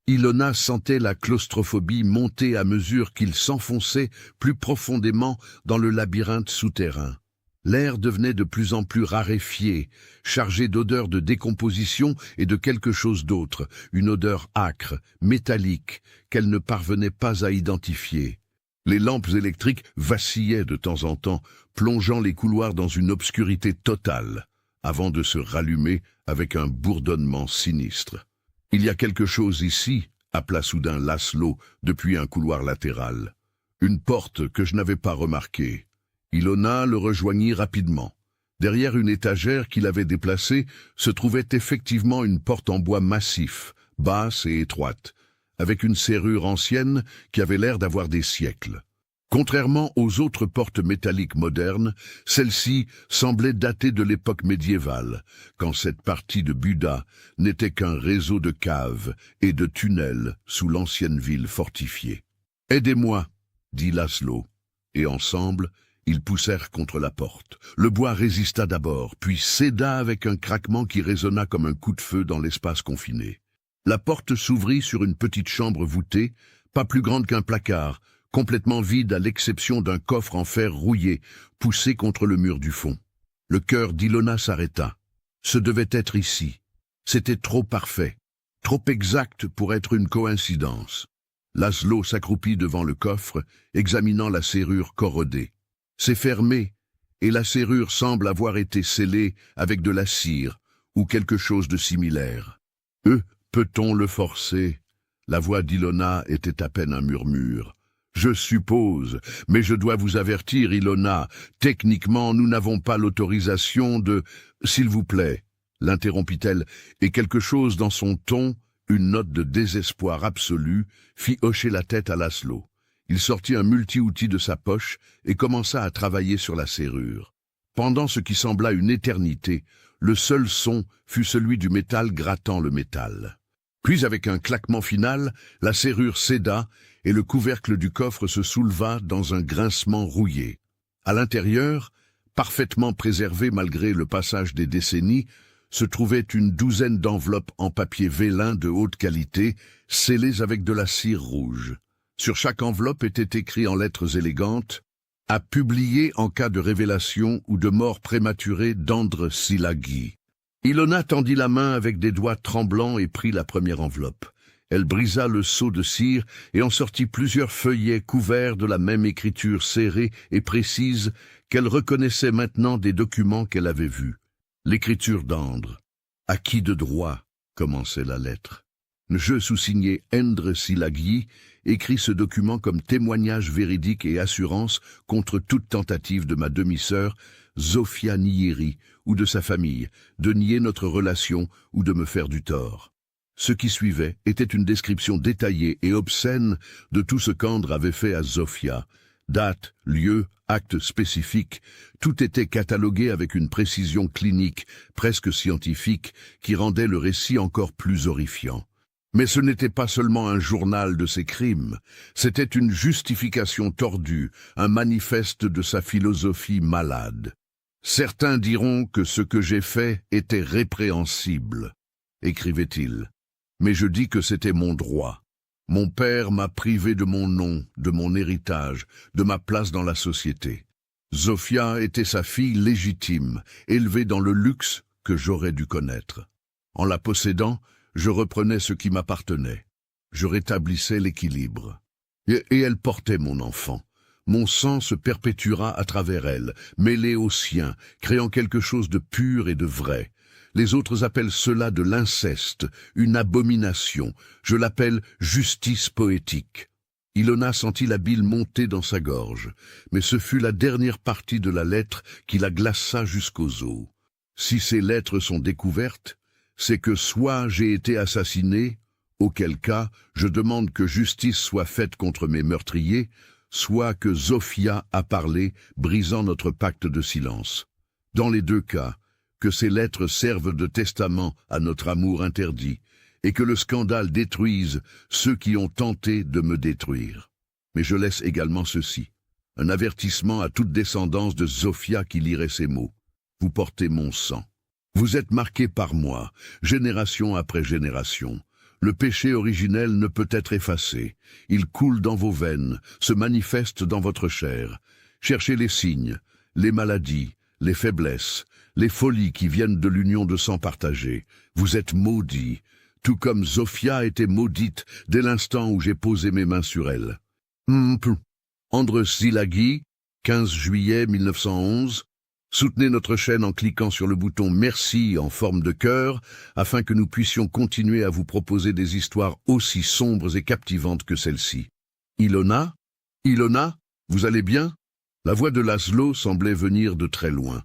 Ilona sentait la claustrophobie monter à mesure qu'il s'enfonçait plus profondément dans le labyrinthe souterrain. L'air devenait de plus en plus raréfié, chargé d'odeurs de décomposition et de quelque chose d'autre, une odeur âcre, métallique, qu'elle ne parvenait pas à identifier. Les lampes électriques vacillaient de temps en temps, plongeant les couloirs dans une obscurité totale, avant de se rallumer avec un bourdonnement sinistre. « Il y a quelque chose ici », appela soudain Laszlo depuis un couloir latéral. Une porte que je n'avais pas remarquée. Ilona le rejoignit rapidement. Derrière une étagère qu'il avait déplacée se trouvait effectivement une porte en bois massif, basse et étroite, avec une serrure ancienne qui avait l'air d'avoir des siècles. Contrairement aux autres portes métalliques modernes, celle-ci semblait dater de l'époque médiévale, quand cette partie de Buda n'était qu'un réseau de caves et de tunnels sous l'ancienne ville fortifiée. « Aidez-moi » dit Laszlo, et ensemble, ils poussèrent contre la porte. Le bois résista d'abord, puis céda avec un craquement qui résonna comme un coup de feu dans l'espace confiné. La porte s'ouvrit sur une petite chambre voûtée, pas plus grande qu'un placard, complètement vide à l'exception d'un coffre en fer rouillé, poussé contre le mur du fond. Le cœur d'Ilona s'arrêta. Ce devait être ici. C'était trop parfait, trop exact pour être une coïncidence. Laszlo s'accroupit devant le coffre, examinant la serrure corrodée. C'est fermé, et la serrure semble avoir été scellée avec de la cire ou quelque chose de similaire. Peut-on le forcer » La voix d'Ilona était à peine un murmure. « Je suppose, mais je dois vous avertir, Ilona, techniquement nous n'avons pas l'autorisation de... »« S'il vous plaît » l'interrompit-elle, et quelque chose dans son ton, une note de désespoir absolu, fit hocher la tête à Laszlo. Il sortit un multi-outil de sa poche et commença à travailler sur la serrure. Pendant ce qui sembla une éternité, le seul son fut celui du métal grattant le métal. Puis, avec un claquement final, la serrure céda et le couvercle du coffre se souleva dans un grincement rouillé. À l'intérieur, parfaitement préservé malgré le passage des décennies, se trouvait une douzaine d'enveloppes en papier vélin de haute qualité, scellées avec de la cire rouge. Sur chaque enveloppe était écrit en lettres élégantes « À publier en cas de révélation ou de mort prématurée d'Andre Szilágyi ». Ilona tendit la main avec des doigts tremblants et prit la première enveloppe. Elle brisa le sceau de cire et en sortit plusieurs feuillets couverts de la même écriture serrée et précise qu'elle reconnaissait maintenant des documents qu'elle avait vus. L'écriture d'Andre. « À qui de droit ?» commençait la lettre. Je, sous-signé Endre Szilágyi, écrit ce document comme témoignage véridique et assurance contre toute tentative de ma demi-sœur, Zofia Nyíri, ou de sa famille, de nier notre relation ou de me faire du tort. Ce qui suivait était une description détaillée et obscène de tout ce qu'Andre avait fait à Zofia. Date, lieu, acte spécifique, tout était catalogué avec une précision clinique, presque scientifique, qui rendait le récit encore plus horrifiant. Mais ce n'était pas seulement un journal de ses crimes, c'était une justification tordue, un manifeste de sa philosophie malade. Certains diront que ce que j'ai fait était répréhensible, écrivait-il. Mais je dis que c'était mon droit. Mon père m'a privé de mon nom, de mon héritage, de ma place dans la société. Zofia était sa fille légitime, élevée dans le luxe que j'aurais dû connaître. En la possédant, je reprenais ce qui m'appartenait. Je rétablissais l'équilibre. Et elle portait mon enfant. Mon sang se perpétuera à travers elle, mêlé au sien, créant quelque chose de pur et de vrai. Les autres appellent cela de l'inceste, une abomination. Je l'appelle justice poétique. Ilona sentit la bile monter dans sa gorge, mais ce fut la dernière partie de la lettre qui la glaça jusqu'aux os. Si ces lettres sont découvertes, c'est que soit j'ai été assassiné, auquel cas je demande que justice soit faite contre mes meurtriers, soit que Zofia a parlé, brisant notre pacte de silence. Dans les deux cas, que ces lettres servent de testament à notre amour interdit, et que le scandale détruise ceux qui ont tenté de me détruire. Mais je laisse également ceci, un avertissement à toute descendance de Zofia qui lirait ces mots. Vous portez mon sang. Vous êtes marqués par moi, génération après génération. Le péché originel ne peut être effacé. Il coule dans vos veines, se manifeste dans votre chair. Cherchez les signes, les maladies, les faiblesses, les folies qui viennent de l'union de sang partagé. Vous êtes maudits, tout comme Zofia était maudite dès l'instant où j'ai posé mes mains sur elle. Andres Zilaghi, 15 juillet 1911. Soutenez notre chaîne en cliquant sur le bouton Merci en forme de cœur afin que nous puissions continuer à vous proposer des histoires aussi sombres et captivantes que celle-ci. Ilona? Ilona? Vous allez bien? La voix de Laszlo semblait venir de très loin.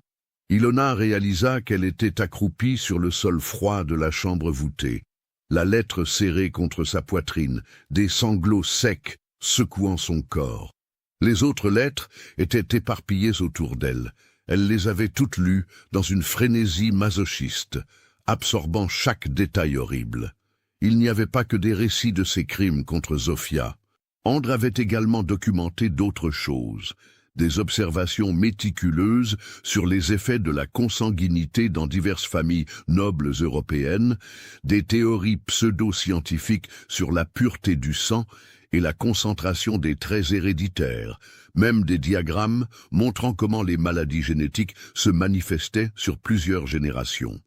Ilona réalisa qu'elle était accroupie sur le sol froid de la chambre voûtée, la lettre serrée contre sa poitrine, des sanglots secs secouant son corps. Les autres lettres étaient éparpillées autour d'elle. Elle les avait toutes lues dans une frénésie masochiste, absorbant chaque détail horrible. Il n'y avait pas que des récits de ses crimes contre Zofia. Andres avait également documenté d'autres choses, des observations méticuleuses sur les effets de la consanguinité dans diverses familles nobles européennes, des théories pseudo-scientifiques sur la pureté du sang et la concentration des traits héréditaires, même des diagrammes montrant comment les maladies génétiques se manifestaient sur plusieurs générations.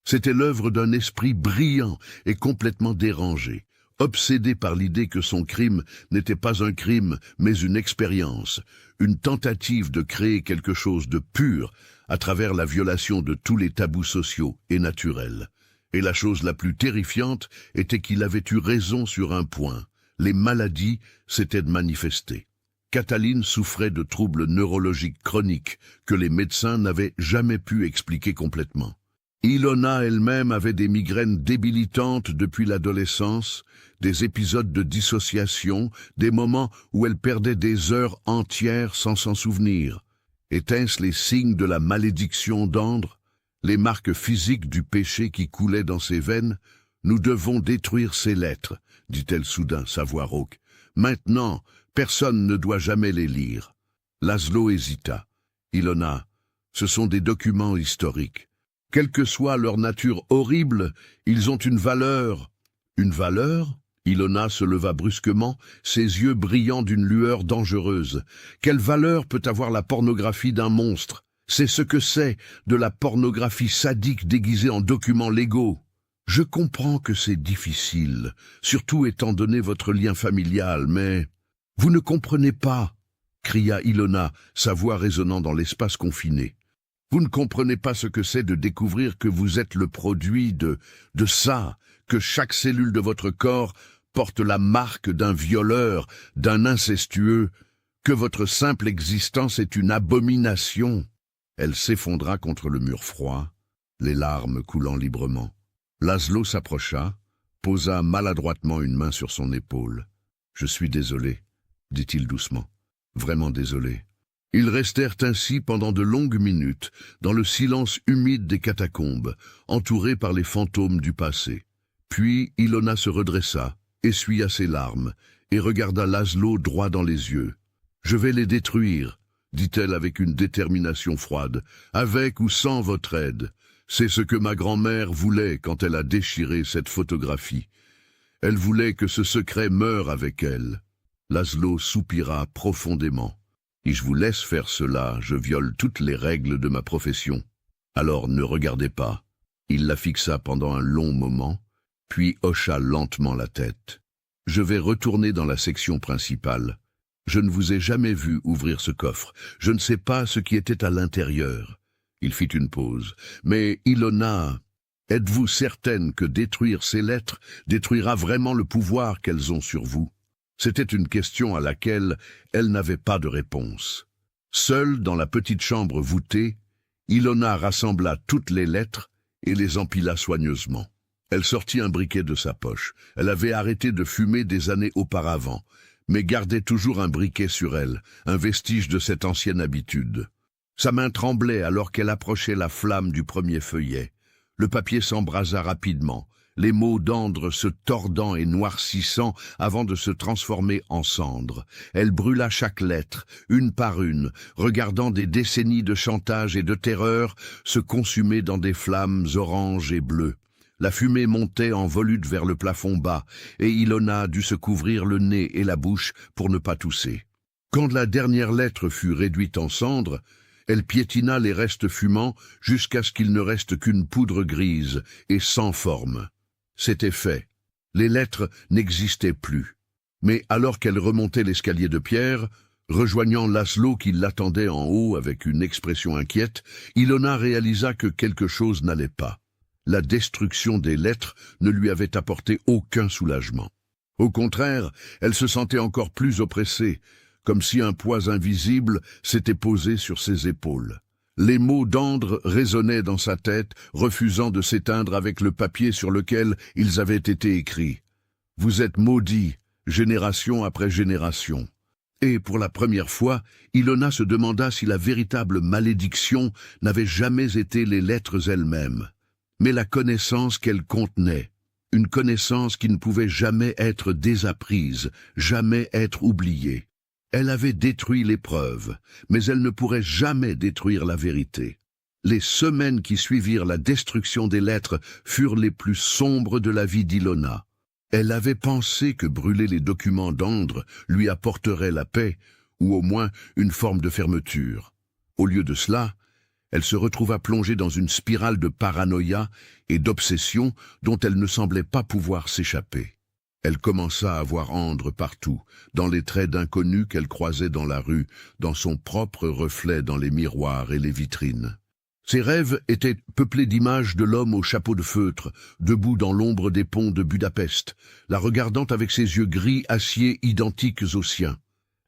C'était l'œuvre d'un esprit brillant et complètement dérangé, obsédé par l'idée que son crime n'était pas un crime, mais une expérience, une tentative de créer quelque chose de pur à travers la violation de tous les tabous sociaux et naturels. Et la chose la plus terrifiante était qu'il avait eu raison sur un point. Les maladies s'étaient manifestées. Cataline souffrait de troubles neurologiques chroniques que les médecins n'avaient jamais pu expliquer complètement. Ilona elle-même avait des migraines débilitantes depuis l'adolescence, des épisodes de dissociation, des moments où elle perdait des heures entières sans s'en souvenir. Étaient-ce les signes de la malédiction d'Andres, les marques physiques du péché qui coulait dans ses veines? Nous devons détruire ces lettres, dit-elle soudain, sa voix rauque. Maintenant, personne ne doit jamais les lire. Laszlo hésita. Ilona, ce sont des documents historiques. Quelle que soit leur nature horrible, ils ont une valeur. Une valeur? Ilona se leva brusquement, ses yeux brillant d'une lueur dangereuse. Quelle valeur peut avoir la pornographie d'un monstre? C'est ce que c'est, de la pornographie sadique déguisée en documents légaux. Je comprends que c'est difficile, surtout étant donné votre lien familial, mais... Vous ne comprenez pas, cria Ilona, sa voix résonnant dans l'espace confiné. Vous ne comprenez pas ce que c'est de découvrir que vous êtes le produit de ça, que chaque cellule de votre corps porte la marque d'un violeur, d'un incestueux, que votre simple existence est une abomination. Elle s'effondra contre le mur froid, les larmes coulant librement. Laszlo s'approcha, posa maladroitement une main sur son épaule. « Je suis désolé, » dit-il doucement. « Vraiment désolé. » Ils restèrent ainsi pendant de longues minutes, dans le silence humide des catacombes, entourés par les fantômes du passé. Puis Ilona se redressa, essuya ses larmes, et regarda Laszlo droit dans les yeux. « Je vais les détruire, » dit-elle avec une détermination froide, « avec ou sans votre aide. C'est ce que ma grand-mère voulait quand elle a déchiré cette photographie. Elle voulait que ce secret meure avec elle. » Laszlo soupira profondément. « Si je vous laisse faire cela, je viole toutes les règles de ma profession. Alors ne regardez pas. » Il la fixa pendant un long moment, puis hocha lentement la tête. « Je vais retourner dans la section principale. Je ne vous ai jamais vu ouvrir ce coffre. Je ne sais pas ce qui était à l'intérieur. » Il fit une pause. « Mais Ilona, êtes-vous certaine que détruire ces lettres détruira vraiment le pouvoir qu'elles ont sur vous ?» C'était une question à laquelle elle n'avait pas de réponse. Seule dans la petite chambre voûtée, Ilona rassembla toutes les lettres et les empila soigneusement. Elle sortit un briquet de sa poche. Elle avait arrêté de fumer des années auparavant, mais gardait toujours un briquet sur elle, un vestige de cette ancienne habitude. Sa main tremblait alors qu'elle approchait la flamme du premier feuillet. Le papier s'embrasa rapidement, les mots d'Andres se tordant et noircissant avant de se transformer en cendres. Elle brûla chaque lettre, une par une, regardant des décennies de chantage et de terreur se consumer dans des flammes oranges et bleues. La fumée montait en volute vers le plafond bas, et Ilona dut se couvrir le nez et la bouche pour ne pas tousser. Quand la dernière lettre fut réduite en cendres, Elle piétina les restes fumants jusqu'à ce qu'il ne reste qu'une poudre grise et sans forme. C'était fait. Les lettres n'existaient plus. Mais alors qu'elle remontait l'escalier de pierre, rejoignant Laszlo qui l'attendait en haut avec une expression inquiète, Ilona réalisa que quelque chose n'allait pas. La destruction des lettres ne lui avait apporté aucun soulagement. Au contraire, elle se sentait encore plus oppressée, comme si un poids invisible s'était posé sur ses épaules. Les mots d'Andre résonnaient dans sa tête, refusant de s'éteindre avec le papier sur lequel ils avaient été écrits. « Vous êtes maudits, génération après génération. » Et pour la première fois, Ilona se demanda si la véritable malédiction n'avait jamais été les lettres elles-mêmes, mais la connaissance qu'elles contenaient, une connaissance qui ne pouvait jamais être désapprise, jamais être oubliée. Elle avait détruit les preuves, mais elle ne pourrait jamais détruire la vérité. Les semaines qui suivirent la destruction des lettres furent les plus sombres de la vie d'Ilona. Elle avait pensé que brûler les documents d'Andre lui apporterait la paix, ou au moins une forme de fermeture. Au lieu de cela, elle se retrouva plongée dans une spirale de paranoïa et d'obsession dont elle ne semblait pas pouvoir s'échapper. Elle commença à voir Andre partout, dans les traits d'inconnus qu'elle croisait dans la rue, dans son propre reflet dans les miroirs et les vitrines. Ses rêves étaient peuplés d'images de l'homme au chapeau de feutre, debout dans l'ombre des ponts de Budapest, la regardant avec ses yeux gris acier identiques aux siens.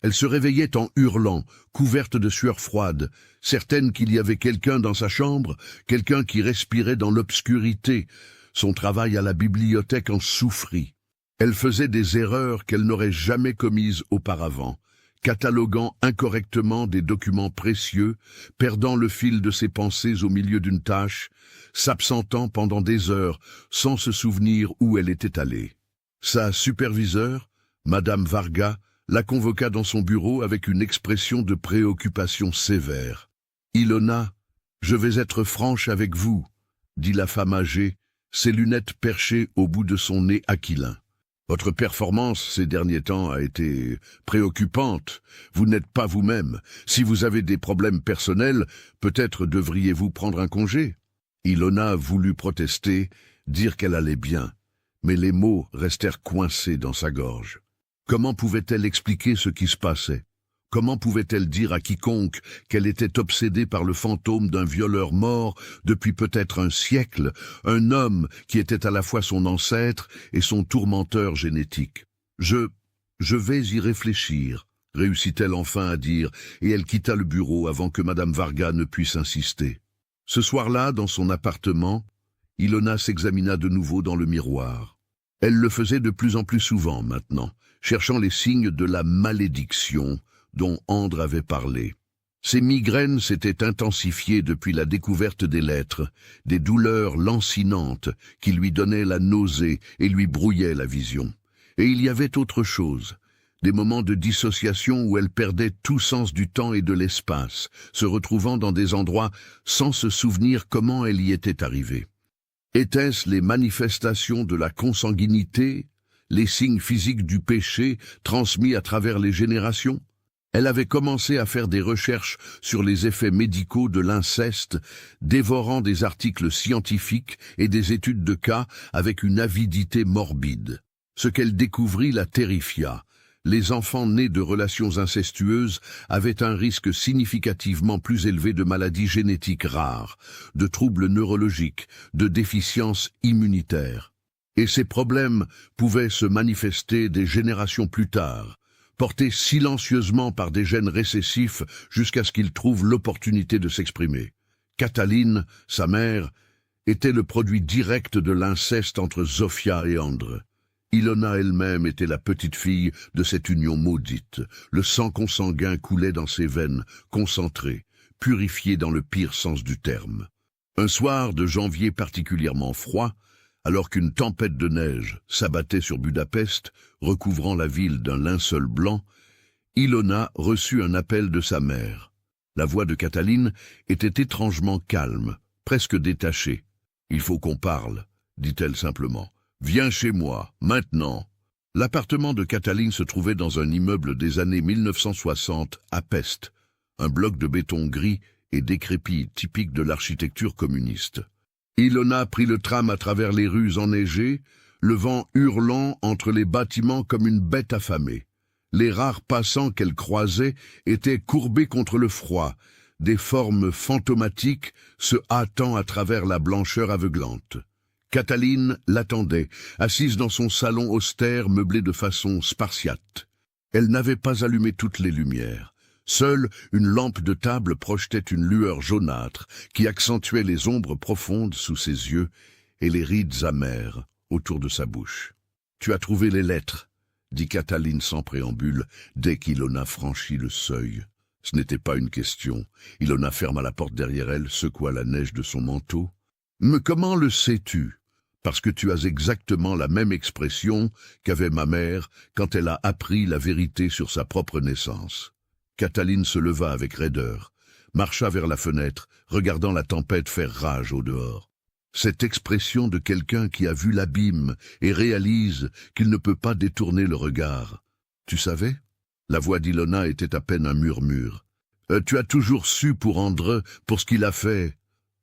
Elle se réveillait en hurlant, couverte de sueur froide, certaine qu'il y avait quelqu'un dans sa chambre, quelqu'un qui respirait dans l'obscurité. Son travail à la bibliothèque en souffrit. Elle faisait des erreurs qu'elle n'aurait jamais commises auparavant, cataloguant incorrectement des documents précieux, perdant le fil de ses pensées au milieu d'une tâche, s'absentant pendant des heures sans se souvenir où elle était allée. Sa superviseure, Madame Varga, la convoqua dans son bureau avec une expression de préoccupation sévère. « Ilona, je vais être franche avec vous, » dit la femme âgée, ses lunettes perchées au bout de son nez aquilin. Votre performance ces derniers temps a été préoccupante. Vous n'êtes pas vous-même. Si vous avez des problèmes personnels, peut-être devriez-vous prendre un congé. Ilona voulut protester, dire qu'elle allait bien, mais les mots restèrent coincés dans sa gorge. Comment pouvait-elle expliquer ce qui se passait? Comment pouvait-elle dire à quiconque qu'elle était obsédée par le fantôme d'un violeur mort depuis peut-être un siècle, un homme qui était à la fois son ancêtre et son tourmenteur génétique? Je vais y réfléchir, réussit-elle enfin à dire, et elle quitta le bureau avant que Madame Varga ne puisse insister. Ce soir-là, dans son appartement, Ilona s'examina de nouveau dans le miroir. Elle le faisait de plus en plus souvent maintenant, cherchant les signes de la malédiction dont Andre avait parlé. Ses migraines s'étaient intensifiées depuis la découverte des lettres, des douleurs lancinantes qui lui donnaient la nausée et lui brouillaient la vision. Et il y avait autre chose, des moments de dissociation où elle perdait tout sens du temps et de l'espace, se retrouvant dans des endroits sans se souvenir comment elle y était arrivée. Étaient-ce les manifestations de la consanguinité, les signes physiques du péché transmis à travers les générations? Elle avait commencé à faire des recherches sur les effets médicaux de l'inceste, dévorant des articles scientifiques et des études de cas avec une avidité morbide. Ce qu'elle découvrit la terrifia. Les enfants nés de relations incestueuses avaient un risque significativement plus élevé de maladies génétiques rares, de troubles neurologiques, de déficiences immunitaires. Et ces problèmes pouvaient se manifester des générations plus tard, portés silencieusement par des gènes récessifs jusqu'à ce qu'ils trouvent l'opportunité de s'exprimer. Katalin, sa mère, était le produit direct de l'inceste entre Zofia et Andre. Ilona elle-même était la petite-fille de cette union maudite. Le sang consanguin coulait dans ses veines, concentré, purifié dans le pire sens du terme. Un soir de janvier particulièrement froid, alors qu'une tempête de neige s'abattait sur Budapest, recouvrant la ville d'un linceul blanc, Ilona reçut un appel de sa mère. La voix de Katalin était étrangement calme, presque détachée. « Il faut qu'on parle », dit-elle simplement. « Viens chez moi, maintenant !» L'appartement de Katalin se trouvait dans un immeuble des années 1960 à Pest, un bloc de béton gris et décrépit typique de l'architecture communiste. Ilona prit le tram à travers les rues enneigées, le vent hurlant entre les bâtiments comme une bête affamée. Les rares passants qu'elle croisait étaient courbés contre le froid, des formes fantomatiques se hâtant à travers la blancheur aveuglante. Cataline l'attendait, assise dans son salon austère meublé de façon spartiate. Elle n'avait pas allumé toutes les lumières. Seule une lampe de table projetait une lueur jaunâtre qui accentuait les ombres profondes sous ses yeux et les rides amères autour de sa bouche. « Tu as trouvé les lettres ?» dit Cataline sans préambule, dès qu'Ilona franchit le seuil. Ce n'était pas une question. Ilona ferma la porte derrière elle, secoua la neige de son manteau. « Mais comment le sais-tu » ? Parce que tu as exactement la même expression qu'avait ma mère quand elle a appris la vérité sur sa propre naissance. Cataline se leva avec raideur, marcha vers la fenêtre, regardant la tempête faire rage au dehors. Cette expression de quelqu'un qui a vu l'abîme et réalise qu'il ne peut pas détourner le regard. Tu savais ? La voix d'Ilona était à peine un murmure. Tu as toujours su pour André, pour ce qu'il a fait.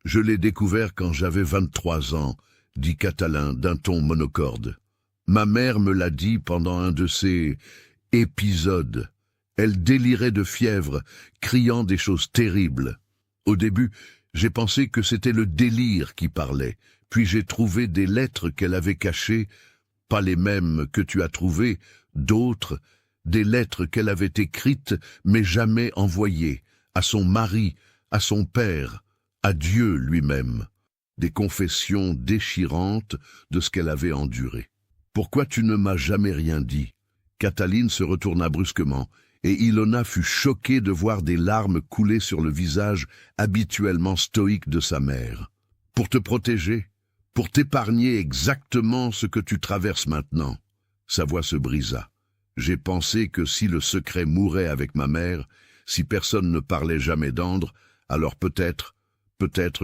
Je l'ai découvert quand j'avais 23 ans, dit Catalin d'un ton monocorde. Ma mère me l'a dit pendant un de ces épisodes. Elle délirait de fièvre, criant des choses terribles. Au début, j'ai pensé que c'était le délire qui parlait, puis j'ai trouvé des lettres qu'elle avait cachées, pas les mêmes que tu as trouvées, d'autres, des lettres qu'elle avait écrites mais jamais envoyées, à son mari, à son père, à Dieu lui-même. Des confessions déchirantes de ce qu'elle avait enduré. « Pourquoi tu ne m'as jamais rien dit ?» Cataline se retourna brusquement, et Ilona fut choquée de voir des larmes couler sur le visage habituellement stoïque de sa mère. « Pour te protéger, pour t'épargner exactement ce que tu traverses maintenant. » Sa voix se brisa. « J'ai pensé que si le secret mourait avec ma mère, si personne ne parlait jamais d'Andre, alors peut-être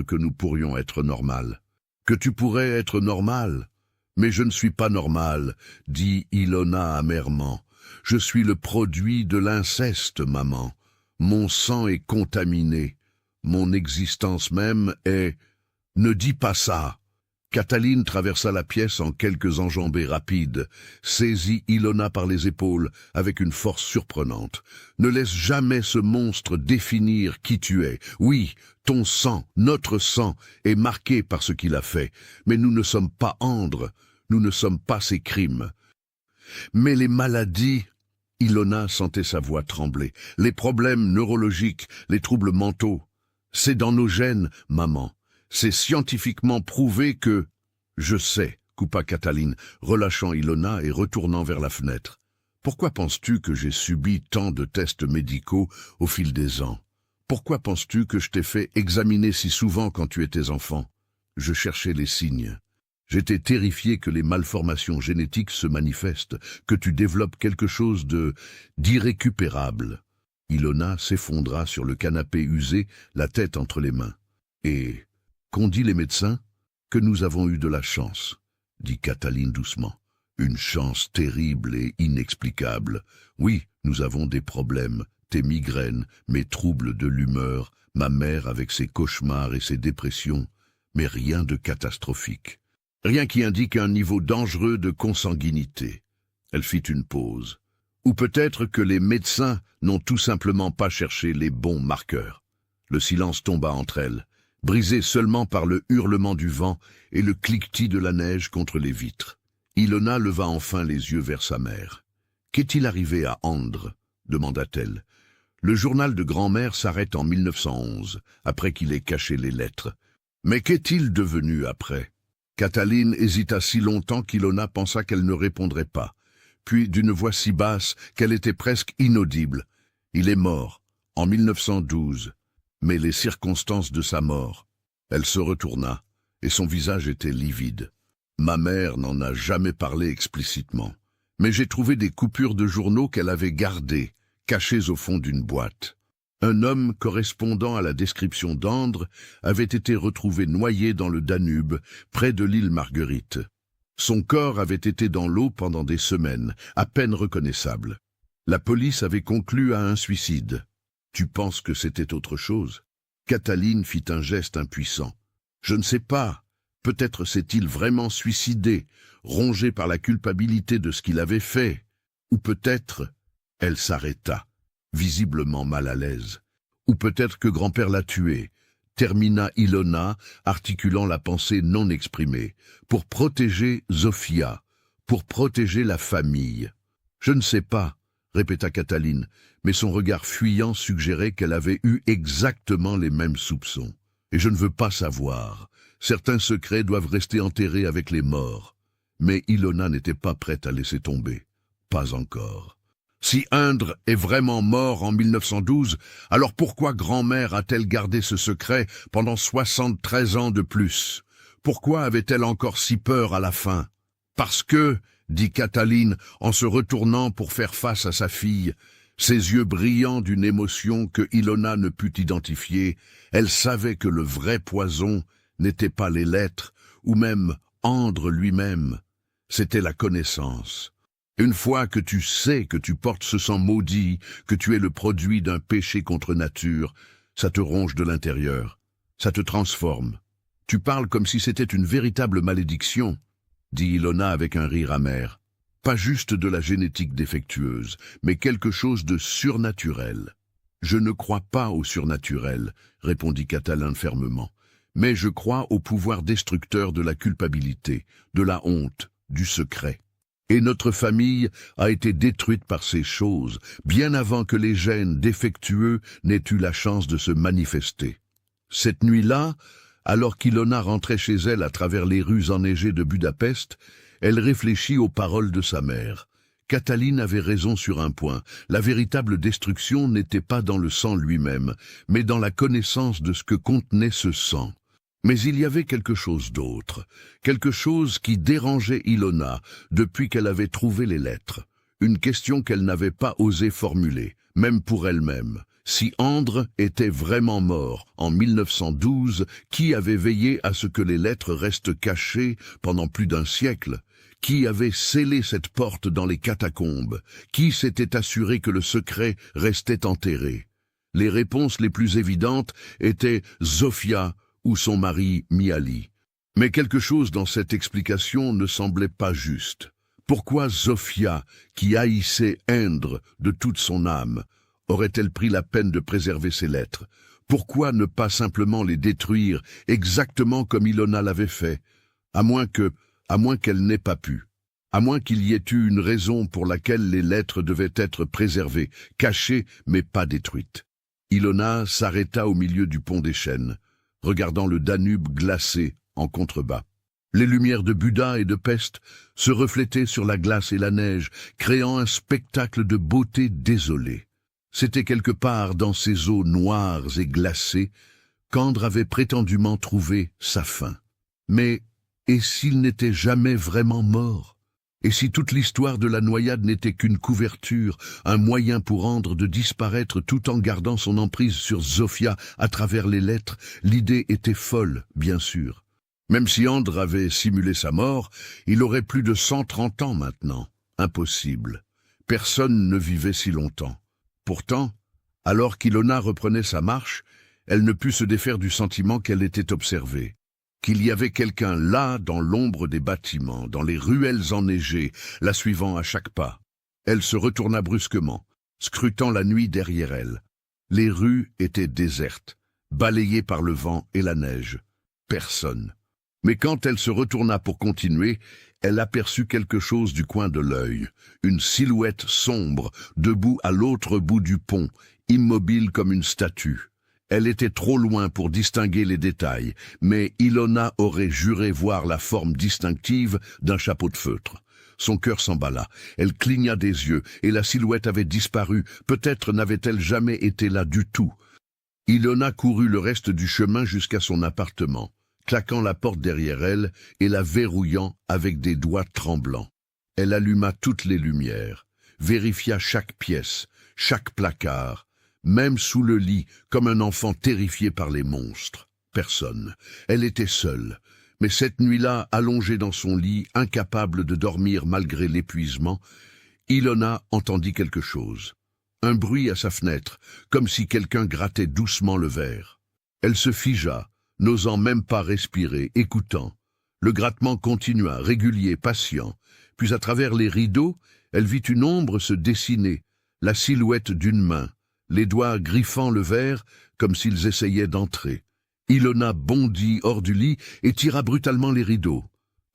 que nous pourrions être normal. Que tu pourrais être normal. Mais je ne suis pas normal, dit Ilona amèrement. Je suis le produit de l'inceste, maman. Mon sang est contaminé. Mon existence même est... Ne dis pas ça. Cataline traversa la pièce en quelques enjambées rapides, saisit Ilona par les épaules avec une force surprenante. Ne laisse jamais ce monstre définir qui tu es. Oui, ton sang, notre sang, est marqué par ce qu'il a fait, mais nous ne sommes pas Andre, nous ne sommes pas ses crimes. Mais les maladies... Ilona sentait sa voix trembler. Les problèmes neurologiques, les troubles mentaux. C'est dans nos gènes, maman. C'est scientifiquement prouvé que... Je sais, coupa Cataline, relâchant Ilona et retournant vers la fenêtre. Pourquoi penses-tu que j'ai subi tant de tests médicaux au fil des ans? Pourquoi penses-tu que je t'ai fait examiner si souvent quand tu étais enfant? Je cherchais les signes. J'étais terrifié que les malformations génétiques se manifestent, que tu développes quelque chose d'irrécupérable. Ilona s'effondra sur le canapé usé, la tête entre les mains. Et... qu'ont dit les médecins? Que nous avons eu de la chance, dit Cataline doucement. Une chance terrible et inexplicable. Oui, nous avons des problèmes, tes migraines, mes troubles de l'humeur, ma mère avec ses cauchemars et ses dépressions, mais rien de catastrophique. Rien qui indique un niveau dangereux de consanguinité. Elle fit une pause. Ou peut-être que les médecins n'ont tout simplement pas cherché les bons marqueurs. Le silence tomba entre elles, brisé seulement par le hurlement du vent et le cliquetis de la neige contre les vitres. Ilona leva enfin les yeux vers sa mère. « Qu'est-il arrivé à Andre ?» demanda-t-elle. Le journal de grand-mère s'arrête en 1911, après qu'il ait caché les lettres. Mais qu'est-il devenu après? Cataline hésita si longtemps qu'Ilona pensa qu'elle ne répondrait pas. Puis, d'une voix si basse qu'elle était presque inaudible. « Il est mort, en 1912. Mais les circonstances de sa mort... » Elle se retourna, et son visage était livide. Ma mère n'en a jamais parlé explicitement, mais j'ai trouvé des coupures de journaux qu'elle avait gardées, cachées au fond d'une boîte. Un homme correspondant à la description d'Andre avait été retrouvé noyé dans le Danube, près de l'île Marguerite. Son corps avait été dans l'eau pendant des semaines, à peine reconnaissable. La police avait conclu à un suicide. Tu penses que c'était autre chose? Cataline fit un geste impuissant. « Je ne sais pas. Peut-être s'est-il vraiment suicidé, rongé par la culpabilité de ce qu'il avait fait. Ou peut-être... » Elle s'arrêta, visiblement mal à l'aise. « Ou peut-être que grand-père l'a tué. » Termina Ilona, articulant la pensée non exprimée. « Pour protéger Zofia, pour protéger la famille. »« Je ne sais pas, » répéta Cataline, mais son regard fuyant suggérait qu'elle avait eu exactement les mêmes soupçons. « Et je ne veux pas savoir. Certains secrets doivent rester enterrés avec les morts. » Mais Ilona n'était pas prête à laisser tomber. Pas encore. Si Indre est vraiment mort en 1912, alors pourquoi grand-mère a-t-elle gardé ce secret pendant 73 ans de plus? Pourquoi avait-elle encore si peur à la fin? Parce que, dit Cataline en se retournant pour faire face à sa fille, ses yeux brillants d'une émotion que Ilona ne put identifier, elle savait que le vrai poison n'était pas les lettres, ou même Indre lui-même, c'était la connaissance. Une fois que tu sais que tu portes ce sang maudit, que tu es le produit d'un péché contre nature, ça te ronge de l'intérieur, ça te transforme. Tu parles comme si c'était une véritable malédiction, dit Ilona avec un rire amer. Pas juste de la génétique défectueuse, mais quelque chose de surnaturel. Je ne crois pas au surnaturel, répondit Catalin fermement, mais je crois au pouvoir destructeur de la culpabilité, de la honte, du secret. Et notre famille a été détruite par ces choses, bien avant que les gènes défectueux n'aient eu la chance de se manifester. Cette nuit-là, alors qu'Ilona rentrait chez elle à travers les rues enneigées de Budapest, elle réfléchit aux paroles de sa mère. Cataline avait raison sur un point, la véritable destruction n'était pas dans le sang lui-même, mais dans la connaissance de ce que contenait ce sang. Mais il y avait quelque chose d'autre, quelque chose qui dérangeait Ilona depuis qu'elle avait trouvé les lettres. Une question qu'elle n'avait pas osé formuler, même pour elle-même. Si Indre était vraiment mort en 1912, qui avait veillé à ce que les lettres restent cachées pendant plus d'un siècle? Qui avait scellé cette porte dans les catacombes? Qui s'était assuré que le secret restait enterré? Les réponses les plus évidentes étaient Zofia ou son mari Mihaly. Mais quelque chose dans cette explication ne semblait pas juste. Pourquoi Zofia, qui haïssait Indre de toute son âme, aurait-elle pris la peine de préserver ses lettres? Pourquoi ne pas simplement les détruire exactement comme Ilona l'avait fait? À moins qu'elle n'ait pas pu. À moins qu'il y ait eu une raison pour laquelle les lettres devaient être préservées, cachées mais pas détruites. Ilona s'arrêta au milieu du pont des Chênes, regardant le Danube glacé en contrebas. Les lumières de Buda et de Pest se reflétaient sur la glace et la neige, créant un spectacle de beauté désolée. C'était quelque part dans ces eaux noires et glacées qu'Indre avait prétendument trouvé sa fin. Mais, et s'il n'était jamais vraiment mort? Et si toute l'histoire de la noyade n'était qu'une couverture, un moyen pour Indre de disparaître tout en gardant son emprise sur Zofia à travers les lettres, l'idée était folle, bien sûr. Même si Indre avait simulé sa mort, il aurait plus de 130 ans maintenant. Impossible. Personne ne vivait si longtemps. Pourtant, alors qu'Ilona reprenait sa marche, elle ne put se défaire du sentiment qu'elle était observée. Qu'il y avait quelqu'un là, dans l'ombre des bâtiments, dans les ruelles enneigées, la suivant à chaque pas. Elle se retourna brusquement, scrutant la nuit derrière elle. Les rues étaient désertes, balayées par le vent et la neige. Personne. Mais quand elle se retourna pour continuer, elle aperçut quelque chose du coin de l'œil. Une silhouette sombre, debout à l'autre bout du pont, immobile comme une statue. Elle était trop loin pour distinguer les détails, mais Ilona aurait juré voir la forme distinctive d'un chapeau de feutre. Son cœur s'emballa, elle cligna des yeux, et la silhouette avait disparu. Peut-être n'avait-elle jamais été là du tout. Ilona courut le reste du chemin jusqu'à son appartement, claquant la porte derrière elle et la verrouillant avec des doigts tremblants. Elle alluma toutes les lumières, vérifia chaque pièce, chaque placard, même sous le lit, comme un enfant terrifié par les monstres. Personne. Elle était seule. Mais cette nuit-là, allongée dans son lit, incapable de dormir malgré l'épuisement, Ilona entendit quelque chose. Un bruit à sa fenêtre, comme si quelqu'un grattait doucement le verre. Elle se figea, n'osant même pas respirer, écoutant. Le grattement continua, régulier, patient. Puis à travers les rideaux, elle vit une ombre se dessiner, la silhouette d'une main, les doigts griffant le verre comme s'ils essayaient d'entrer. Ilona bondit hors du lit et tira brutalement les rideaux.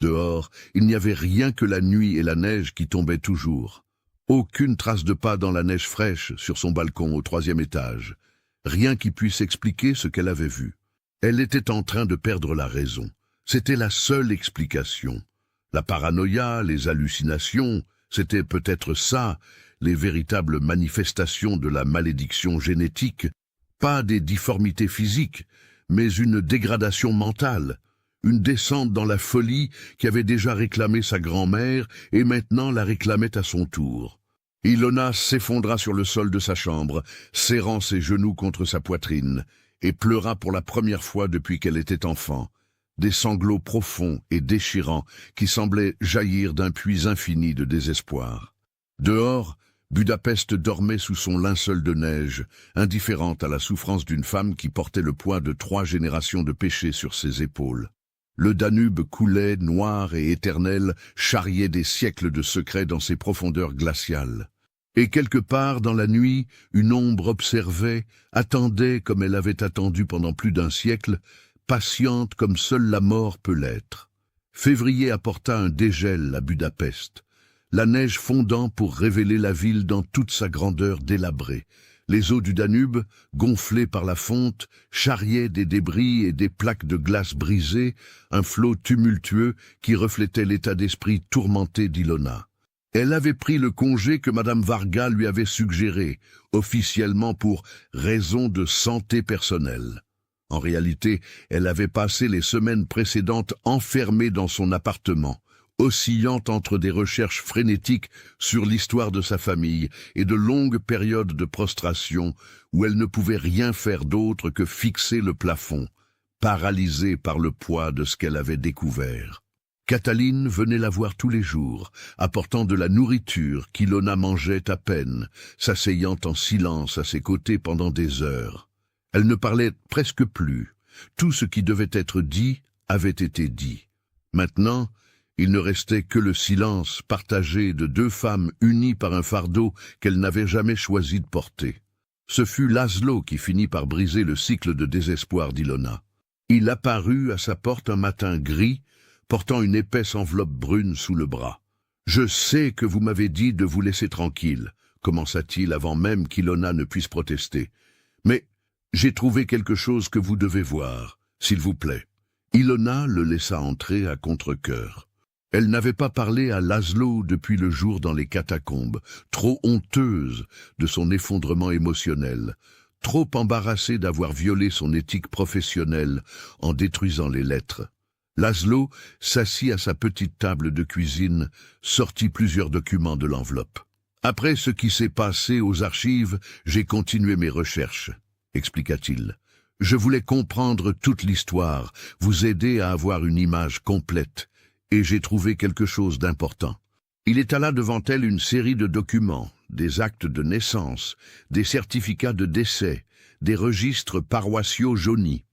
Dehors, il n'y avait rien que la nuit et la neige qui tombaient toujours. Aucune trace de pas dans la neige fraîche sur son balcon au 3e étage. Rien qui puisse expliquer ce qu'elle avait vu. Elle était en train de perdre la raison. C'était la seule explication. La paranoïa, les hallucinations, c'était peut-être ça, les véritables manifestations de la malédiction génétique. Pas des difformités physiques, mais une dégradation mentale. Une descente dans la folie qui avait déjà réclamé sa grand-mère et maintenant la réclamait à son tour. Ilona s'effondra sur le sol de sa chambre, serrant ses genoux contre sa poitrine, et pleura pour la première fois depuis qu'elle était enfant. Des sanglots profonds et déchirants qui semblaient jaillir d'un puits infini de désespoir. Dehors, Budapest dormait sous son linceul de neige, indifférente à la souffrance d'une femme qui portait le poids de 3 générations de péchés sur ses épaules. Le Danube coulait, noir et éternel, charriait des siècles de secrets dans ses profondeurs glaciales. Et quelque part dans la nuit, une ombre observait, attendait comme elle avait attendu pendant plus d'un siècle, patiente comme seule la mort peut l'être. Février apporta un dégel à Budapest, la neige fondant pour révéler la ville dans toute sa grandeur délabrée. Les eaux du Danube, gonflées par la fonte, charriaient des débris et des plaques de glace brisées, un flot tumultueux qui reflétait l'état d'esprit tourmenté d'Ilona. Elle avait pris le congé que Madame Varga lui avait suggéré, officiellement pour raison de santé personnelle. En réalité, elle avait passé les semaines précédentes enfermée dans son appartement, oscillant entre des recherches frénétiques sur l'histoire de sa famille et de longues périodes de prostration où elle ne pouvait rien faire d'autre que fixer le plafond, paralysée par le poids de ce qu'elle avait découvert. Katalin venait la voir tous les jours, apportant de la nourriture qu'Ilona mangeait à peine, s'asseyant en silence à ses côtés pendant des heures. Elle ne parlait presque plus. Tout ce qui devait être dit avait été dit. Maintenant, il ne restait que le silence partagé de 2 femmes unies par un fardeau qu'elles n'avaient jamais choisi de porter. Ce fut Laszlo qui finit par briser le cycle de désespoir d'Ilona. Il apparut à sa porte un matin gris, portant une épaisse enveloppe brune sous le bras. « Je sais que vous m'avez dit de vous laisser tranquille, » commença-t-il avant même qu'Ilona ne puisse protester. « Mais j'ai trouvé quelque chose que vous devez voir, s'il vous plaît. » Ilona le laissa entrer à contre-cœur. Elle n'avait pas parlé à Laszlo depuis le jour dans les catacombes, trop honteuse de son effondrement émotionnel, trop embarrassée d'avoir violé son éthique professionnelle en détruisant les lettres. Laszlo s'assit à sa petite table de cuisine, sortit plusieurs documents de l'enveloppe. « Après ce qui s'est passé aux archives, j'ai continué mes recherches, » expliqua-t-il. « Je voulais comprendre toute l'histoire, vous aider à avoir une image complète, et j'ai trouvé quelque chose d'important. » Il étala devant elle une série de documents, des actes de naissance, des certificats de décès, des registres paroissiaux jaunis.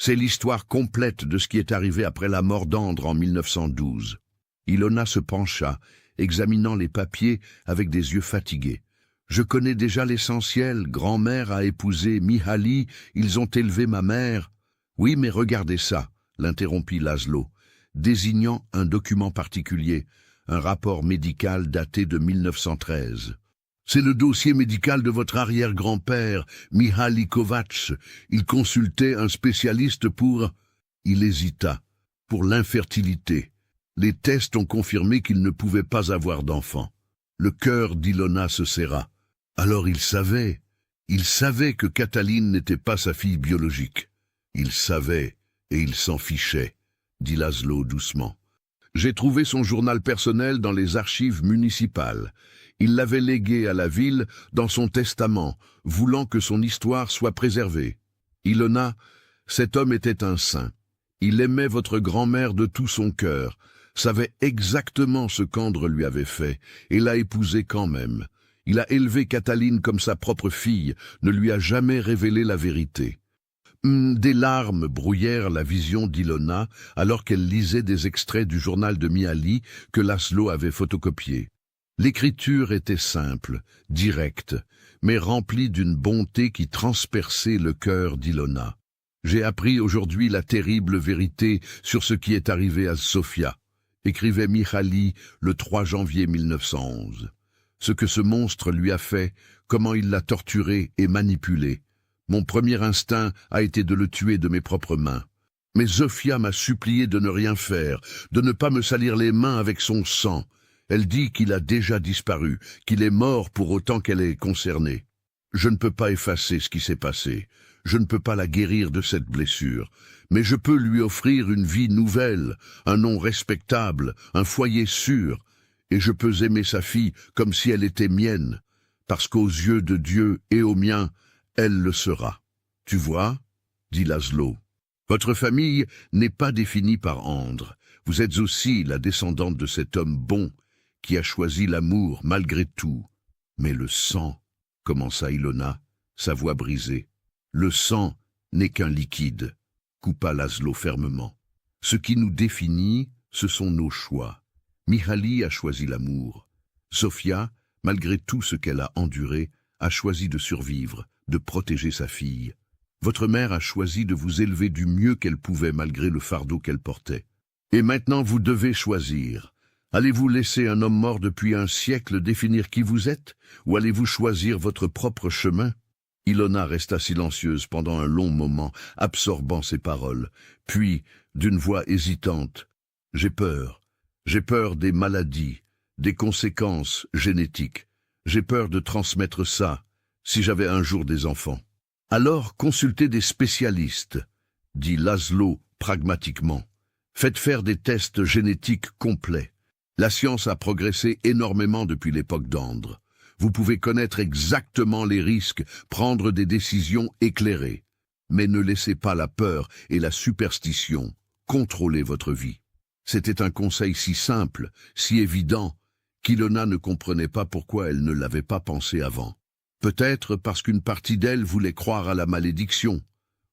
C'est l'histoire complète de ce qui est arrivé après la mort d'Andre en 1912. Ilona se pencha, examinant les papiers avec des yeux fatigués. « Je connais déjà l'essentiel, grand-mère a épousé Mihaly, ils ont élevé ma mère. »« Oui, mais regardez ça, » l'interrompit Laszlo, désignant un document particulier, un rapport médical daté de 1913. « C'est le dossier médical de votre arrière-grand-père, Mihaly Kovacs. Il consultait un spécialiste pour... » Il hésita. « Pour l'infertilité. Les tests ont confirmé qu'il ne pouvait pas avoir d'enfant. » Le cœur d'Ilona se serra. Alors il savait que Katalin n'était pas sa fille biologique. Il savait, et il s'en fichait, dit Laszlo doucement. J'ai trouvé son journal personnel dans les archives municipales. Il l'avait légué à la ville dans son testament, voulant que son histoire soit préservée. Ilona, cet homme était un saint. Il aimait votre grand-mère de tout son cœur, savait exactement ce qu'Andre lui avait fait, et l'a épousée quand même. Il a élevé Katalin comme sa propre fille, ne lui a jamais révélé la vérité. Des larmes brouillèrent la vision d'Ilona alors qu'elle lisait des extraits du journal de Mihaly que Laszlo avait photocopié. L'écriture était simple, directe, mais remplie d'une bonté qui transperçait le cœur d'Ilona. « J'ai appris aujourd'hui la terrible vérité sur ce qui est arrivé à Sofia », écrivait Mihaly le 3 janvier 1911. Ce que ce monstre lui a fait, comment il l'a torturé et manipulé. Mon premier instinct a été de le tuer de mes propres mains. Mais Zofia m'a supplié de ne rien faire, de ne pas me salir les mains avec son sang. Elle dit qu'il a déjà disparu, qu'il est mort pour autant qu'elle est concernée. Je ne peux pas effacer ce qui s'est passé. Je ne peux pas la guérir de cette blessure. Mais je peux lui offrir une vie nouvelle, un nom respectable, un foyer sûr. Et je peux aimer sa fille comme si elle était mienne, parce qu'aux yeux de Dieu et aux miens, elle le sera. Tu vois, dit Laszlo. Votre famille n'est pas définie par Andres. Vous êtes aussi la descendante de cet homme bon qui a choisi l'amour malgré tout. Mais le sang, commença Ilona, sa voix brisée. Le sang n'est qu'un liquide, coupa Laszlo fermement. Ce qui nous définit, ce sont nos choix. Mihaly a choisi l'amour. Sofia, malgré tout ce qu'elle a enduré, a choisi de survivre, de protéger sa fille. Votre mère a choisi de vous élever du mieux qu'elle pouvait malgré le fardeau qu'elle portait. Et maintenant vous devez choisir. Allez-vous laisser un homme mort depuis un siècle définir qui vous êtes, ou allez-vous choisir votre propre chemin? Ilona resta silencieuse pendant un long moment, absorbant ses paroles. Puis, d'une voix hésitante, « J'ai peur. J'ai peur des maladies, des conséquences génétiques. J'ai peur de transmettre ça, si j'avais un jour des enfants. » Alors consultez des spécialistes, dit Laszlo pragmatiquement. Faites faire des tests génétiques complets. La science a progressé énormément depuis l'époque d'Andres. Vous pouvez connaître exactement les risques, prendre des décisions éclairées. Mais ne laissez pas la peur et la superstition contrôler votre vie. C'était un conseil si simple, si évident, qu'Ilona ne comprenait pas pourquoi elle ne l'avait pas pensé avant. Peut-être parce qu'une partie d'elle voulait croire à la malédiction,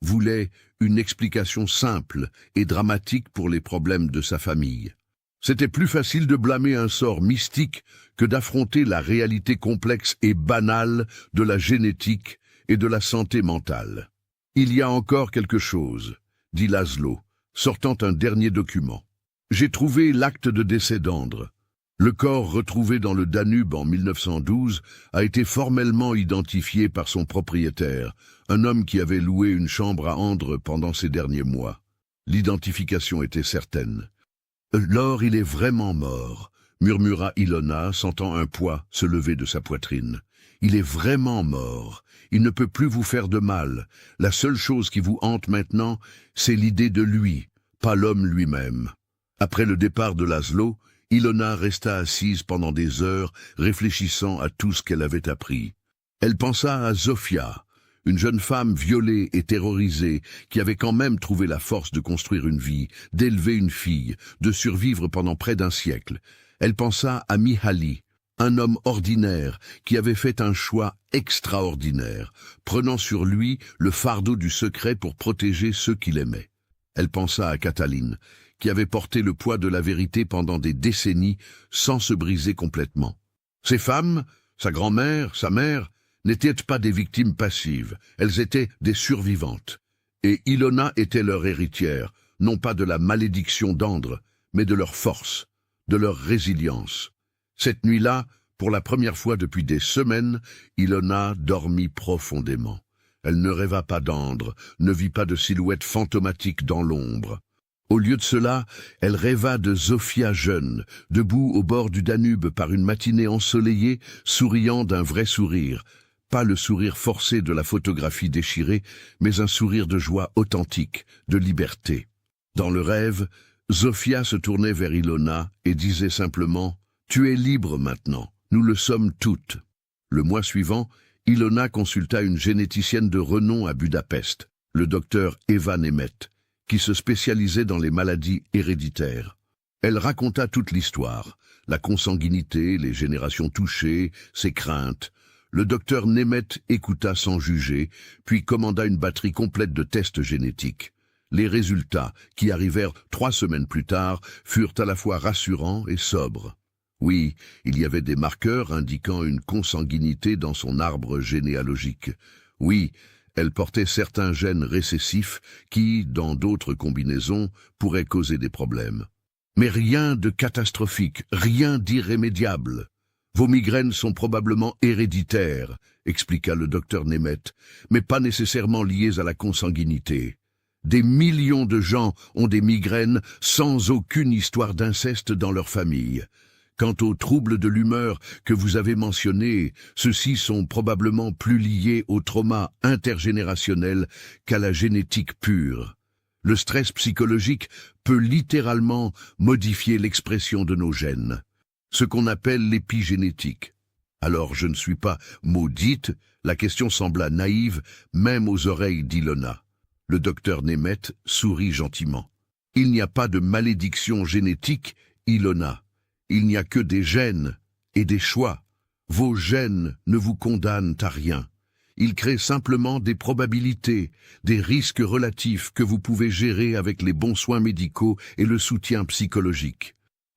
voulait une explication simple et dramatique pour les problèmes de sa famille. C'était plus facile de blâmer un sort mystique que d'affronter la réalité complexe et banale de la génétique et de la santé mentale. « Il y a encore quelque chose, » dit Laszlo, sortant un dernier document. « J'ai trouvé l'acte de décès d'Andres. Le corps retrouvé dans le Danube en 1912 a été formellement identifié par son propriétaire, un homme qui avait loué une chambre à Andres pendant ces derniers mois. L'identification était certaine. « Alors il est vraiment mort », murmura Ilona, sentant un poids se lever de sa poitrine. « Il est vraiment mort. Il ne peut plus vous faire de mal. La seule chose qui vous hante maintenant, c'est l'idée de lui, pas l'homme lui-même. » Après le départ de Laszlo, Ilona resta assise pendant des heures, réfléchissant à tout ce qu'elle avait appris. Elle pensa à Zofia, une jeune femme violée et terrorisée, qui avait quand même trouvé la force de construire une vie, d'élever une fille, de survivre pendant près d'un siècle. Elle pensa à Mihaly, un homme ordinaire qui avait fait un choix extraordinaire, prenant sur lui le fardeau du secret pour protéger ceux qu'il aimait. Elle pensa à Cataline, qui avait porté le poids de la vérité pendant des décennies sans se briser complètement. Ces femmes, sa grand-mère, sa mère, n'étaient pas des victimes passives, elles étaient des survivantes. Et Ilona était leur héritière, non pas de la malédiction d'Andres, mais de leur force, de leur résilience. Cette nuit-là, pour la première fois depuis des semaines, Ilona dormit profondément. Elle ne rêva pas d'Andres, ne vit pas de silhouette fantomatique dans l'ombre. Au lieu de cela, elle rêva de Zofia jeune, debout au bord du Danube par une matinée ensoleillée, souriant d'un vrai sourire. Pas le sourire forcé de la photographie déchirée, mais un sourire de joie authentique, de liberté. Dans le rêve, Zofia se tournait vers Ilona et disait simplement « Tu es libre maintenant, nous le sommes toutes ». Le mois suivant, Ilona consulta une généticienne de renom à Budapest, le docteur Eva Nemeth, qui se spécialisait dans les maladies héréditaires. Elle raconta toute l'histoire, la consanguinité, les générations touchées, ses craintes. Le docteur Nemeth écouta sans juger, puis commanda une batterie complète de tests génétiques. Les résultats, qui arrivèrent 3 semaines plus tard, furent à la fois rassurants et sobres. Oui, il y avait des marqueurs indiquant une consanguinité dans son arbre généalogique. Oui, elle portait certains gènes récessifs qui, dans d'autres combinaisons, pourraient causer des problèmes. Mais rien de catastrophique, rien d'irrémédiable. Vos migraines sont probablement héréditaires, expliqua le docteur Nemeth, mais pas nécessairement liées à la consanguinité. Des millions de gens ont des migraines sans aucune histoire d'inceste dans leur famille. Quant aux troubles de l'humeur que vous avez mentionnés, ceux-ci sont probablement plus liés au trauma intergénérationnel qu'à la génétique pure. Le stress psychologique peut littéralement modifier l'expression de nos gènes, ce qu'on appelle l'épigénétique. Alors je ne suis pas maudite, la question sembla naïve, même aux oreilles d'Ilona. Le docteur Nemeth sourit gentiment. Il n'y a pas de malédiction génétique, Ilona. Il n'y a que des gènes et des choix. Vos gènes ne vous condamnent à rien. Ils créent simplement des probabilités, des risques relatifs que vous pouvez gérer avec les bons soins médicaux et le soutien psychologique.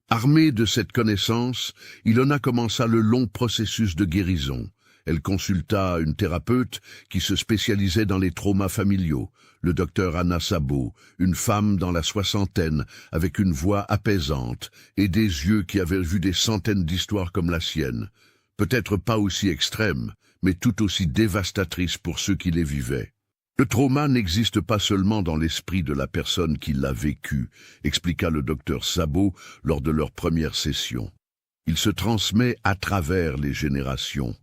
Armée de cette connaissance, Ilona commença le long processus de guérison. Elle consulta une thérapeute qui se spécialisait dans les traumas familiaux, le docteur Anna Sabo, une femme dans la soixantaine avec une voix apaisante et des yeux qui avaient vu des centaines d'histoires comme la sienne. Peut-être pas aussi extrêmes, mais tout aussi dévastatrices pour ceux qui les vivaient. Le trauma n'existe pas seulement dans l'esprit de la personne qui l'a vécu, expliqua le docteur Sabo lors de leur première session. Il se transmet à travers les générations,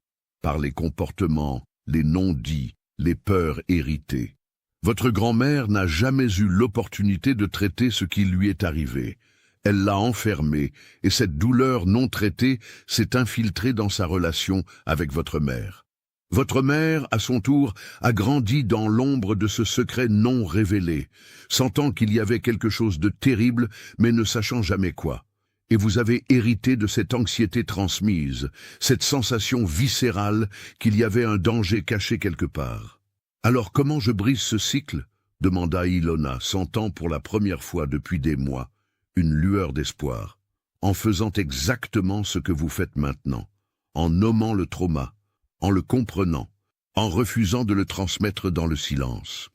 par les comportements, les non-dits, les peurs héritées. Votre grand-mère n'a jamais eu l'opportunité de traiter ce qui lui est arrivé. Elle l'a enfermé, et cette douleur non traitée s'est infiltrée dans sa relation avec votre mère. Votre mère, à son tour, a grandi dans l'ombre de ce secret non révélé, sentant qu'il y avait quelque chose de terrible, mais ne sachant jamais quoi. Et vous avez hérité de cette anxiété transmise, cette sensation viscérale qu'il y avait un danger caché quelque part. Alors comment je brise ce cycle ? Demanda Ilona, sentant pour la première fois depuis des mois une lueur d'espoir. En faisant exactement ce que vous faites maintenant, en nommant le trauma, en le comprenant, en refusant de le transmettre dans le silence.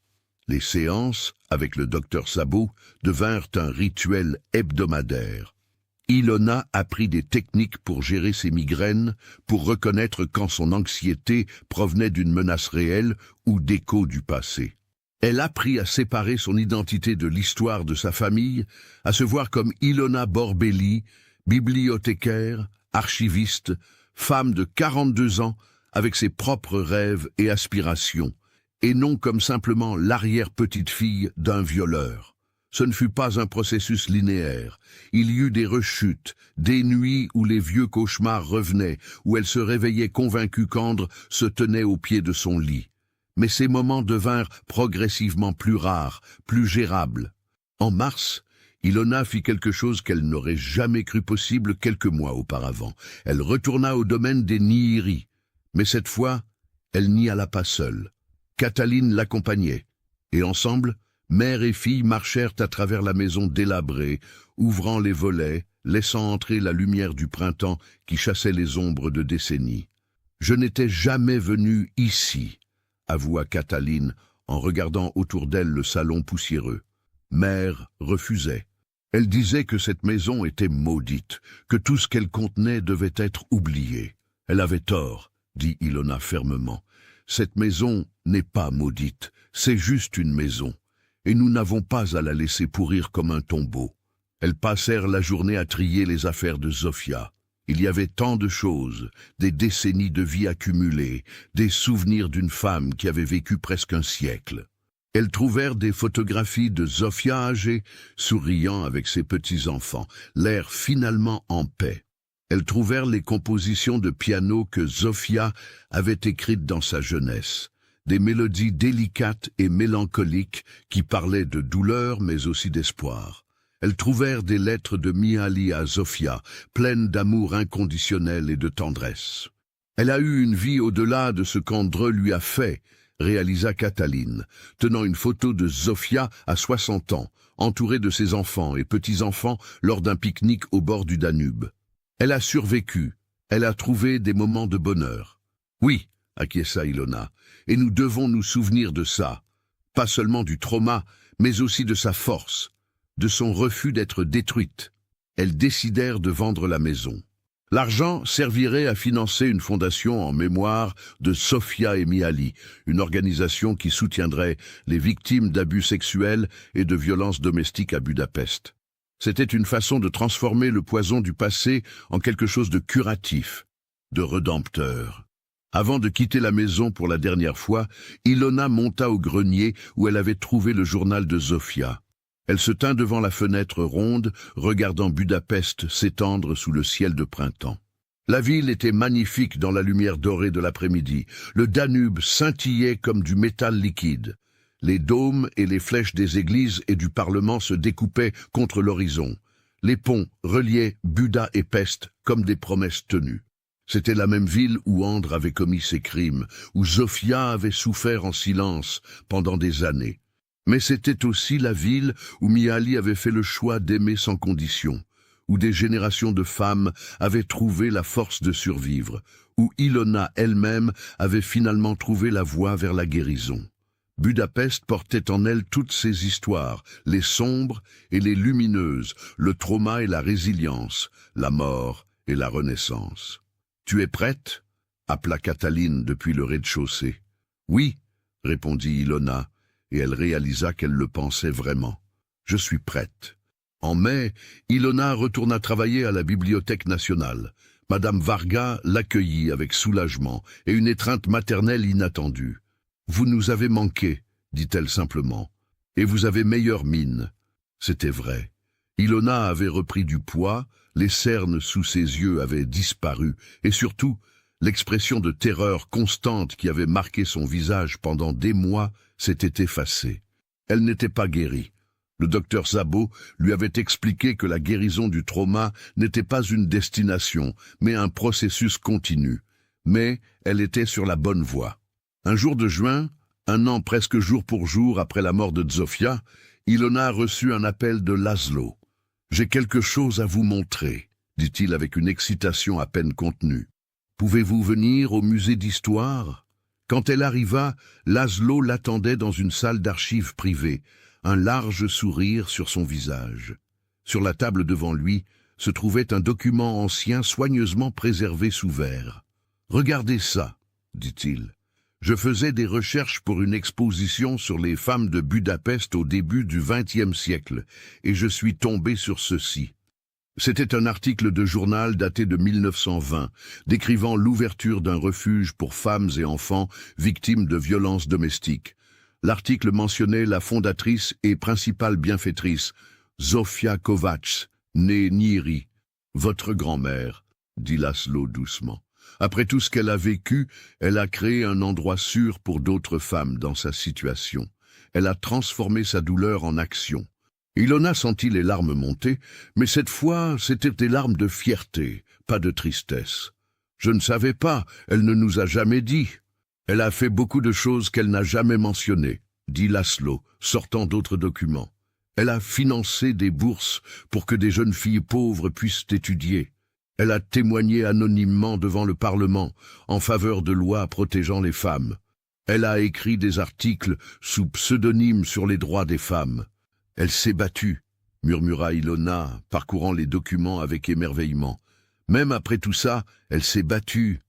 Les séances, avec le docteur Sabo, devinrent un rituel hebdomadaire. Ilona apprit des techniques pour gérer ses migraines, pour reconnaître quand son anxiété provenait d'une menace réelle ou d'échos du passé. Elle apprit à séparer son identité de l'histoire de sa famille, à se voir comme Ilona Borbély, bibliothécaire, archiviste, femme de 42 ans, avec ses propres rêves et aspirations, et non comme simplement l'arrière-petite-fille d'un violeur. Ce ne fut pas un processus linéaire. Il y eut des rechutes, des nuits où les vieux cauchemars revenaient, où elle se réveillait convaincue qu'Andre se tenait au pied de son lit. Mais ces moments devinrent progressivement plus rares, plus gérables. En mars, Ilona fit quelque chose qu'elle n'aurait jamais cru possible quelques mois auparavant. Elle retourna au domaine des Nihiri. Mais cette fois, elle n'y alla pas seule. Cataline l'accompagnait, et ensemble, mère et fille marchèrent à travers la maison délabrée, ouvrant les volets, laissant entrer la lumière du printemps qui chassait les ombres de décennies. « Je n'étais jamais venue ici », avoua Cataline en regardant autour d'elle le salon poussiéreux. Mère refusait. Elle disait que cette maison était maudite, que tout ce qu'elle contenait devait être oublié. Elle avait tort, dit Ilona fermement. Cette maison n'est pas maudite, c'est juste une maison. Et nous n'avons pas à la laisser pourrir comme un tombeau. Elles passèrent la journée à trier les affaires de Zofia. Il y avait tant de choses, des décennies de vie accumulées, des souvenirs d'une femme qui avait vécu presque un siècle. Elles trouvèrent des photographies de Zofia âgée, souriant avec ses petits-enfants, l'air finalement en paix. Elles trouvèrent les compositions de piano que Zofia avait écrites dans sa jeunesse. Des mélodies délicates et mélancoliques qui parlaient de douleur mais aussi d'espoir. Elles trouvèrent des lettres de Mihaly à Zofia, pleines d'amour inconditionnel et de tendresse. Elle a eu une vie au-delà de ce qu'Andreu lui a fait, réalisa Cataline, tenant une photo de Zofia à 60 ans, entourée de ses enfants et petits-enfants lors d'un pique-nique au bord du Danube. Elle a survécu, elle a trouvé des moments de bonheur. Oui, acquiesça Ilona, et nous devons nous souvenir de ça, pas seulement du trauma, mais aussi de sa force, de son refus d'être détruite. Elles décidèrent de vendre la maison. L'argent servirait à financer une fondation en mémoire de Zofia et Mihaly, une organisation qui soutiendrait les victimes d'abus sexuels et de violences domestiques à Budapest. C'était une façon de transformer le poison du passé en quelque chose de curatif, de rédempteur. Avant de quitter la maison pour la dernière fois, Ilona monta au grenier où elle avait trouvé le journal de Zofia. Elle se tint devant la fenêtre ronde, regardant Budapest s'étendre sous le ciel de printemps. La ville était magnifique dans la lumière dorée de l'après-midi. Le Danube scintillait comme du métal liquide. Les dômes et les flèches des églises et du Parlement se découpaient contre l'horizon. Les ponts reliaient Buda et Pest comme des promesses tenues. C'était la même ville où André avait commis ses crimes, où Zofia avait souffert en silence pendant des années. Mais c'était aussi la ville où Mihaly avait fait le choix d'aimer sans condition, où des générations de femmes avaient trouvé la force de survivre, où Ilona elle-même avait finalement trouvé la voie vers la guérison. Budapest portait en elle toutes ces histoires, les sombres et les lumineuses, le trauma et la résilience, la mort et la renaissance. « Tu es prête ?» appela Cataline depuis le rez-de-chaussée. « Oui », répondit Ilona, et elle réalisa qu'elle le pensait vraiment. « Je suis prête. » En mai, Ilona retourna travailler à la Bibliothèque nationale. Madame Varga l'accueillit avec soulagement et une étreinte maternelle inattendue. « Vous nous avez manqué, dit-elle simplement, et vous avez meilleure mine. » C'était vrai. Ilona avait repris du poids, les cernes sous ses yeux avaient disparu, et surtout, l'expression de terreur constante qui avait marqué son visage pendant des mois s'était effacée. Elle n'était pas guérie. Le docteur Szabó lui avait expliqué que la guérison du trauma n'était pas une destination, mais un processus continu. Mais elle était sur la bonne voie. Un jour de juin, un an presque jour pour jour après la mort de Zofia, Ilona reçut un appel de Laszlo. « J'ai quelque chose à vous montrer », dit-il avec une excitation à peine contenue. « Pouvez-vous venir au musée d'histoire ?» Quand elle arriva, Laszlo l'attendait dans une salle d'archives privée, un large sourire sur son visage. Sur la table devant lui se trouvait un document ancien soigneusement préservé sous verre. « Regardez ça », dit-il. « Je faisais des recherches pour une exposition sur les femmes de Budapest au début du XXe siècle, et je suis tombé sur ceci. » C'était un article de journal daté de 1920, décrivant l'ouverture d'un refuge pour femmes et enfants victimes de violences domestiques. L'article mentionnait la fondatrice et principale bienfaitrice, Zofia Kovács, née Nyíri. « Votre grand-mère, » dit Laszlo doucement. Après tout ce qu'elle a vécu, elle a créé un endroit sûr pour d'autres femmes dans sa situation. Elle a transformé sa douleur en action. Ilona sentit les larmes monter, mais cette fois, c'étaient des larmes de fierté, pas de tristesse. « Je ne savais pas, elle ne nous a jamais dit. Elle a fait beaucoup de choses qu'elle n'a jamais mentionnées, » dit Laszlo, sortant d'autres documents. « Elle a financé des bourses pour que des jeunes filles pauvres puissent étudier. Elle a témoigné anonymement devant le Parlement en faveur de lois protégeant les femmes. Elle a écrit des articles sous pseudonyme sur les droits des femmes. Elle s'est battue, » murmura Ilona, parcourant les documents avec émerveillement. « Même après tout ça, elle s'est battue.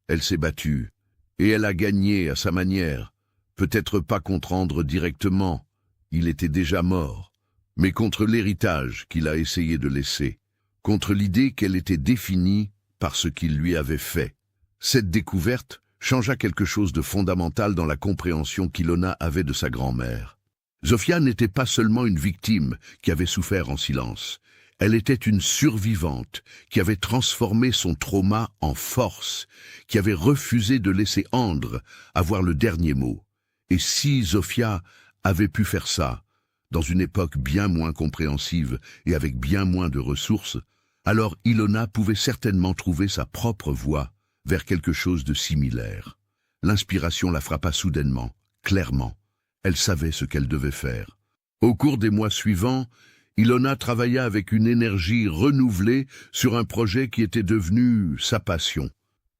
Elle s'est battue. Et elle a gagné à sa manière. Peut-être pas contre André directement, il était déjà mort, mais contre l'héritage qu'il a essayé de laisser. Contre l'idée qu'elle était définie par ce qu'il lui avait fait. Cette découverte changea quelque chose de fondamental dans la compréhension qu'Ilona avait de sa grand-mère. Zofia n'était pas seulement une victime qui avait souffert en silence. Elle était une survivante qui avait transformé son trauma en force, qui avait refusé de laisser André avoir le dernier mot. Et si Zofia avait pu faire ça, dans une époque bien moins compréhensive et avec bien moins de ressources, alors Ilona pouvait certainement trouver sa propre voie vers quelque chose de similaire. L'inspiration la frappa soudainement, clairement. Elle savait ce qu'elle devait faire. Au cours des mois suivants, Ilona travailla avec une énergie renouvelée sur un projet qui était devenu sa passion.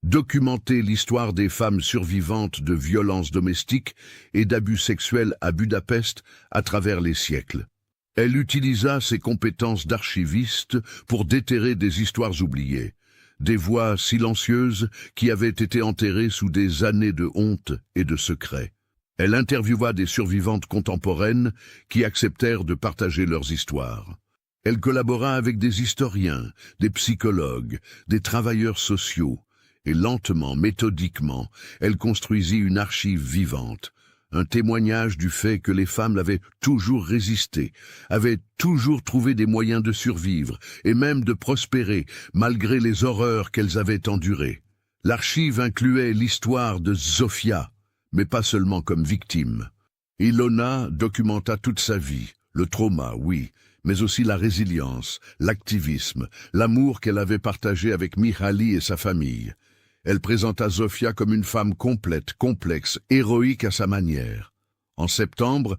Documenter l'histoire des femmes survivantes de violences domestiques et d'abus sexuels à Budapest à travers les siècles. Elle utilisa ses compétences d'archiviste pour déterrer des histoires oubliées, des voix silencieuses qui avaient été enterrées sous des années de honte et de secret. Elle interviewa des survivantes contemporaines qui acceptèrent de partager leurs histoires. Elle collabora avec des historiens, des psychologues, des travailleurs sociaux, et lentement, méthodiquement, elle construisit une archive vivante, un témoignage du fait que les femmes avaient toujours résisté, avaient toujours trouvé des moyens de survivre et même de prospérer malgré les horreurs qu'elles avaient endurées. L'archive incluait l'histoire de Zofia, mais pas seulement comme victime. Ilona documenta toute sa vie, le trauma, oui, mais aussi la résilience, l'activisme, l'amour qu'elle avait partagé avec Mihaly et sa famille. Elle présenta Zofia comme une femme complète, complexe, héroïque à sa manière. En septembre,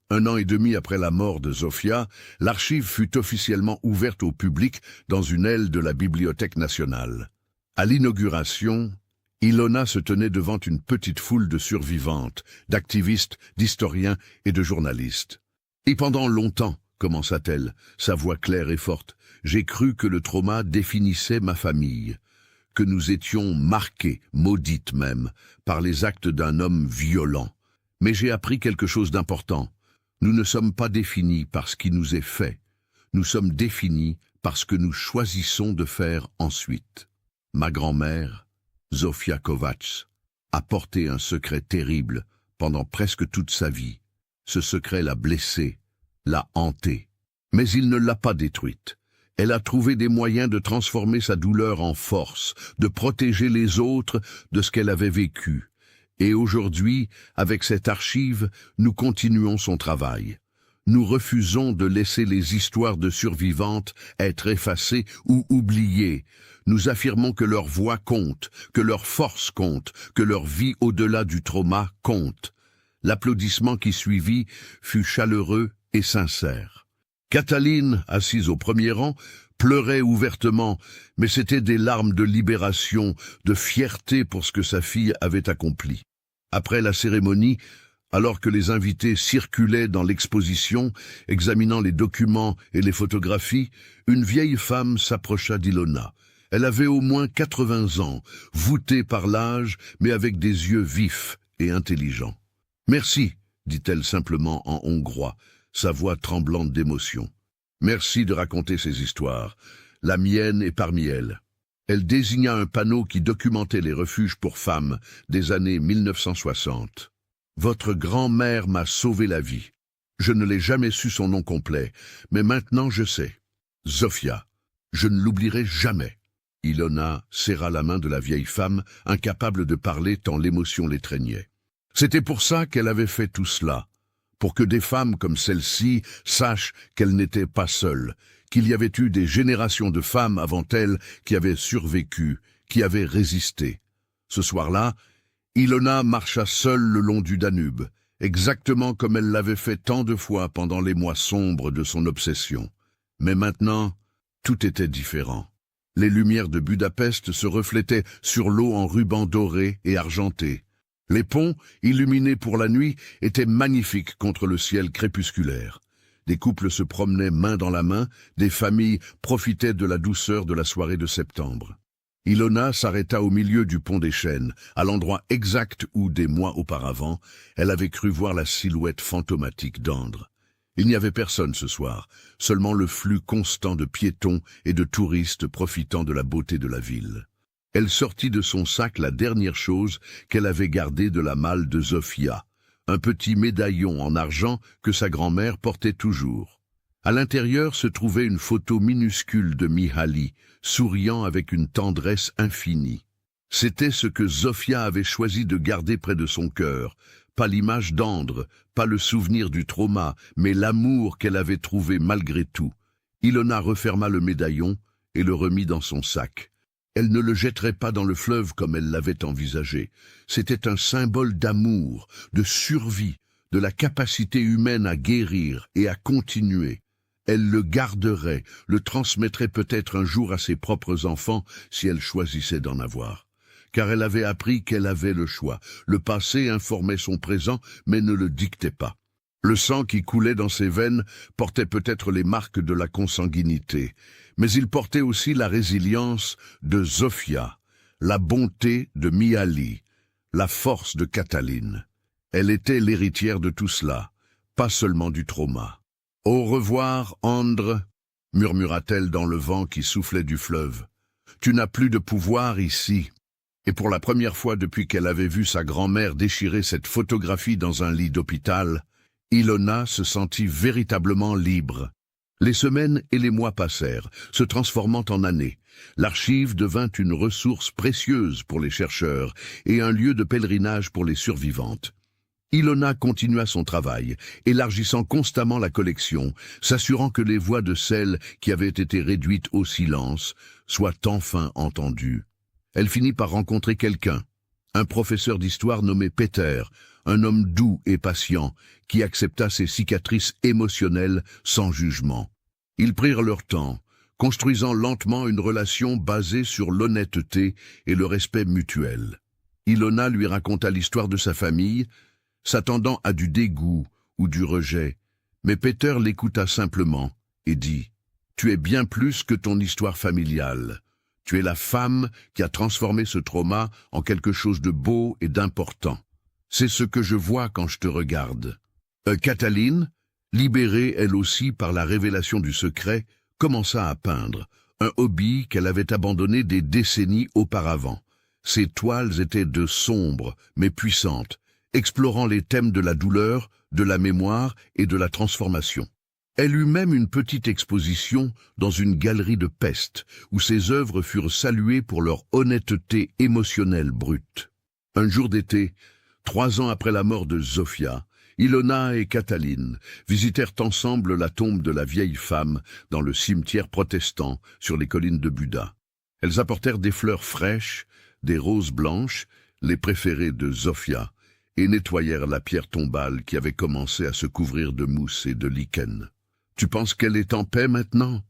1 an et demi après la mort de Zofia, l'archive fut officiellement ouverte au public dans une aile de la Bibliothèque nationale. À l'inauguration, Ilona se tenait devant une petite foule de survivantes, d'activistes, d'historiens et de journalistes. « Et pendant longtemps, commença-t-elle, sa voix claire et forte, j'ai cru que le trauma définissait ma famille, que nous étions marqués, maudites même, par les actes d'un homme violent. Mais j'ai appris quelque chose d'important. Nous ne sommes pas définis par ce qui nous est fait. Nous sommes définis par ce que nous choisissons de faire ensuite. » Ma grand-mère, Zofia Kovacs, a porté un secret terrible pendant presque toute sa vie. Ce secret l'a blessée, l'a hantée. Mais il ne l'a pas détruite. Elle a trouvé des moyens de transformer sa douleur en force, de protéger les autres de ce qu'elle avait vécu. Et aujourd'hui, avec cette archive, nous continuons son travail. Nous refusons de laisser les histoires de survivantes être effacées ou oubliées. Nous affirmons que leur voix compte, que leur force compte, que leur vie au-delà du trauma compte. L'applaudissement qui suivit fut chaleureux et sincère. Cataline, assise au premier rang, pleurait ouvertement, mais c'étaient des larmes de libération, de fierté pour ce que sa fille avait accompli. Après la cérémonie, alors que les invités circulaient dans l'exposition, examinant les documents et les photographies, une vieille femme s'approcha d'Ilona. Elle avait au moins 80 ans, voûtée par l'âge, mais avec des yeux vifs et intelligents. « Merci », dit-elle simplement en hongrois, sa voix tremblante d'émotion. « Merci de raconter ces histoires. La mienne est parmi elles. » Elle désigna un panneau qui documentait les refuges pour femmes des années 1960. « Votre grand-mère m'a sauvé la vie. Je ne l'ai jamais su son nom complet, mais maintenant je sais. Zofia. Je ne l'oublierai jamais. » Ilona serra la main de la vieille femme, incapable de parler tant l'émotion l'étreignait. C'était pour ça qu'elle avait fait tout cela. Pour que des femmes comme celle-ci sachent qu'elles n'étaient pas seules, qu'il y avait eu des générations de femmes avant elles qui avaient survécu, qui avaient résisté. Ce soir-là, Ilona marcha seule le long du Danube, exactement comme elle l'avait fait tant de fois pendant les mois sombres de son obsession. Mais maintenant, tout était différent. Les lumières de Budapest se reflétaient sur l'eau en rubans dorés et argentés. Les ponts, illuminés pour la nuit, étaient magnifiques contre le ciel crépusculaire. Des couples se promenaient main dans la main, des familles profitaient de la douceur de la soirée de septembre. Ilona s'arrêta au milieu du pont des Chênes, à l'endroit exact où, des mois auparavant, elle avait cru voir la silhouette fantomatique d'Andre. Il n'y avait personne ce soir, seulement le flux constant de piétons et de touristes profitant de la beauté de la ville. Elle sortit de son sac la dernière chose qu'elle avait gardée de la malle de Zofia, un petit médaillon en argent que sa grand-mère portait toujours. À l'intérieur se trouvait une photo minuscule de Mihaly, souriant avec une tendresse infinie. C'était ce que Zofia avait choisi de garder près de son cœur, pas l'image d'Andre, pas le souvenir du trauma, mais l'amour qu'elle avait trouvé malgré tout. Ilona referma le médaillon et le remit dans son sac. Elle ne le jetterait pas dans le fleuve comme elle l'avait envisagé. C'était un symbole d'amour, de survie, de la capacité humaine à guérir et à continuer. Elle le garderait, le transmettrait peut-être un jour à ses propres enfants si elle choisissait d'en avoir. Car elle avait appris qu'elle avait le choix. Le passé informait son présent, mais ne le dictait pas. Le sang qui coulait dans ses veines portait peut-être les marques de la consanguinité, mais il portait aussi la résilience de Zofia, la bonté de Mihaly, la force de Cataline. Elle était l'héritière de tout cela, pas seulement du trauma. « Au revoir, Andre » murmura-t-elle dans le vent qui soufflait du fleuve. « Tu n'as plus de pouvoir ici. » Et pour la première fois depuis qu'elle avait vu sa grand-mère déchirer cette photographie dans un lit d'hôpital, Ilona se sentit véritablement libre. Les semaines et les mois passèrent, se transformant en années. L'archive devint une ressource précieuse pour les chercheurs et un lieu de pèlerinage pour les survivantes. Ilona continua son travail, élargissant constamment la collection, s'assurant que les voix de celles qui avaient été réduites au silence soient enfin entendues. Elle finit par rencontrer quelqu'un, un professeur d'histoire nommé Peter, un homme doux et patient, qui accepta ses cicatrices émotionnelles sans jugement. Ils prirent leur temps, construisant lentement une relation basée sur l'honnêteté et le respect mutuel. Ilona lui raconta l'histoire de sa famille, s'attendant à du dégoût ou du rejet, mais Peter l'écouta simplement et dit « Tu es bien plus que ton histoire familiale. Tu es la femme qui a transformé ce trauma en quelque chose de beau et d'important. C'est ce que je vois quand je te regarde. » Cataline, libérée elle aussi par la révélation du secret, commença à peindre, un hobby qu'elle avait abandonné des décennies auparavant. Ses toiles étaient de sombres mais puissantes, explorant les thèmes de la douleur, de la mémoire et de la transformation. Elle eut même une petite exposition dans une galerie de Pest, où ses œuvres furent saluées pour leur honnêteté émotionnelle brute. Un jour d'été, 3 ans après la mort de Zofia, Ilona et Cataline visitèrent ensemble la tombe de la vieille femme dans le cimetière protestant sur les collines de Buda. Elles apportèrent des fleurs fraîches, des roses blanches, les préférées de Zofia, et nettoyèrent la pierre tombale qui avait commencé à se couvrir de mousse et de lichen. « Tu penses qu'elle est en paix maintenant ?»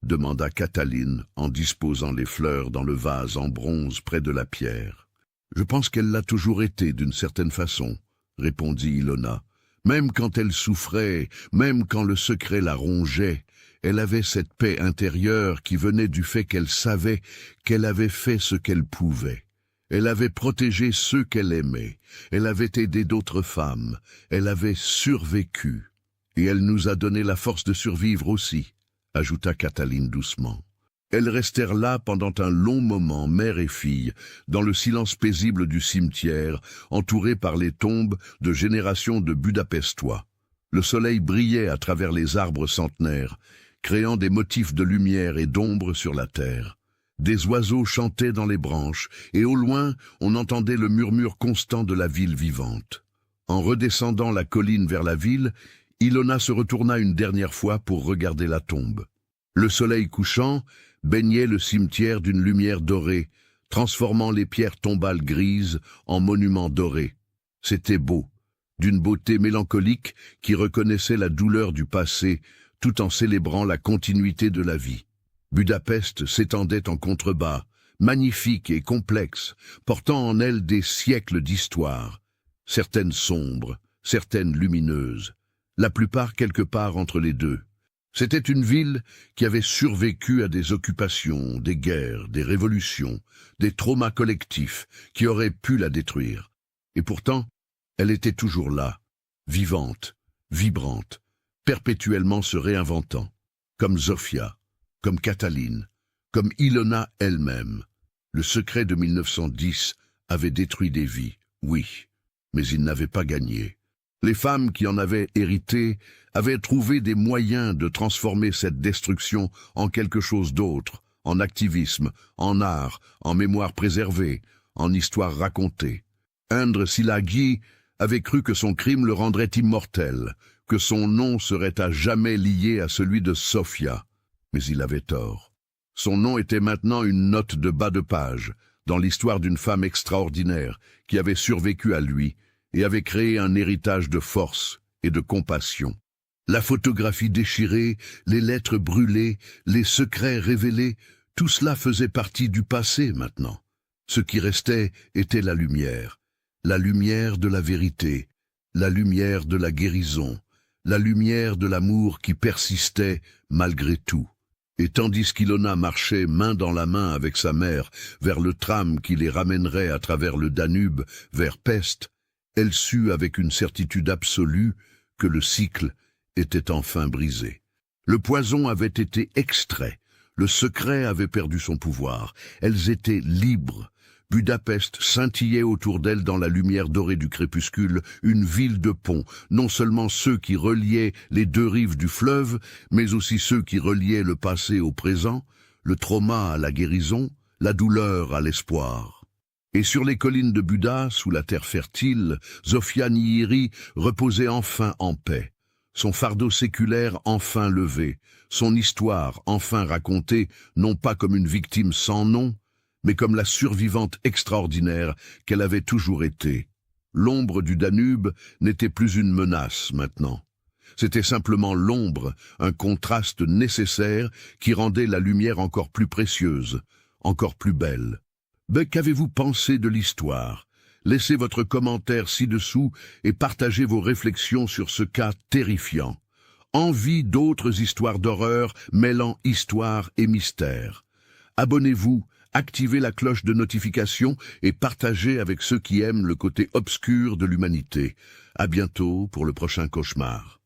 demanda Cataline en disposant les fleurs dans le vase en bronze près de la pierre. « Je pense qu'elle l'a toujours été d'une certaine façon, » répondit Ilona. « Même quand elle souffrait, même quand le secret la rongeait, elle avait cette paix intérieure qui venait du fait qu'elle savait qu'elle avait fait ce qu'elle pouvait. Elle avait protégé ceux qu'elle aimait, elle avait aidé d'autres femmes, elle avait survécu. Et elle nous a donné la force de survivre aussi, » ajouta Cataline doucement. Elles restèrent là pendant un long moment, mère et fille, dans le silence paisible du cimetière, entourées par les tombes de générations de Budapestois. Le soleil brillait à travers les arbres centenaires, créant des motifs de lumière et d'ombre sur la terre. Des oiseaux chantaient dans les branches, et au loin, on entendait le murmure constant de la ville vivante. En redescendant la colline vers la ville, Ilona se retourna une dernière fois pour regarder la tombe. Le soleil couchant baignait le cimetière d'une lumière dorée, transformant les pierres tombales grises en monuments dorés. C'était beau, d'une beauté mélancolique qui reconnaissait la douleur du passé tout en célébrant la continuité de la vie. Budapest s'étendait en contrebas, magnifique et complexe, portant en elle des siècles d'histoire, certaines sombres, certaines lumineuses, la plupart quelque part entre les deux. C'était une ville qui avait survécu à des occupations, des guerres, des révolutions, des traumas collectifs qui auraient pu la détruire. Et pourtant, elle était toujours là, vivante, vibrante, perpétuellement se réinventant, comme Zofia, comme Cataline, comme Ilona elle-même. Le secret de 1910 avait détruit des vies, oui, mais il n'avait pas gagné. Les femmes qui en avaient hérité avaient trouvé des moyens de transformer cette destruction en quelque chose d'autre, en activisme, en art, en mémoire préservée, en histoire racontée. Endre Szilágyi avait cru que son crime le rendrait immortel, que son nom serait à jamais lié à celui de Zofia. Mais il avait tort. Son nom était maintenant une note de bas de page, dans l'histoire d'une femme extraordinaire qui avait survécu à lui et avait créé un héritage de force et de compassion. La photographie déchirée, les lettres brûlées, les secrets révélés, tout cela faisait partie du passé maintenant. Ce qui restait était la lumière de la vérité, la lumière de la guérison, la lumière de l'amour qui persistait malgré tout. Et tandis qu'Ilona marchait main dans la main avec sa mère vers le tram qui les ramènerait à travers le Danube vers Pest, elle sut avec une certitude absolue que le cycle était enfin brisé. Le poison avait été extrait, le secret avait perdu son pouvoir, elles étaient libres. Budapest scintillait autour d'elle dans la lumière dorée du crépuscule, une ville de ponts, non seulement ceux qui reliaient les deux rives du fleuve, mais aussi ceux qui reliaient le passé au présent, le trauma à la guérison, la douleur à l'espoir. Et sur les collines de Buda, sous la terre fertile, Zofia Nihiri reposait enfin en paix, son fardeau séculaire enfin levé, son histoire enfin racontée, non pas comme une victime sans nom, mais comme la survivante extraordinaire qu'elle avait toujours été. L'ombre du Danube n'était plus une menace maintenant. C'était simplement l'ombre, un contraste nécessaire qui rendait la lumière encore plus précieuse, encore plus belle. Mais qu'avez-vous pensé de l'histoire? Laissez votre commentaire ci-dessous et partagez vos réflexions sur ce cas terrifiant. Envie d'autres histoires d'horreur mêlant histoire et mystère. Abonnez-vous, activez la cloche de notification et partagez avec ceux qui aiment le côté obscur de l'humanité. À bientôt pour le prochain cauchemar.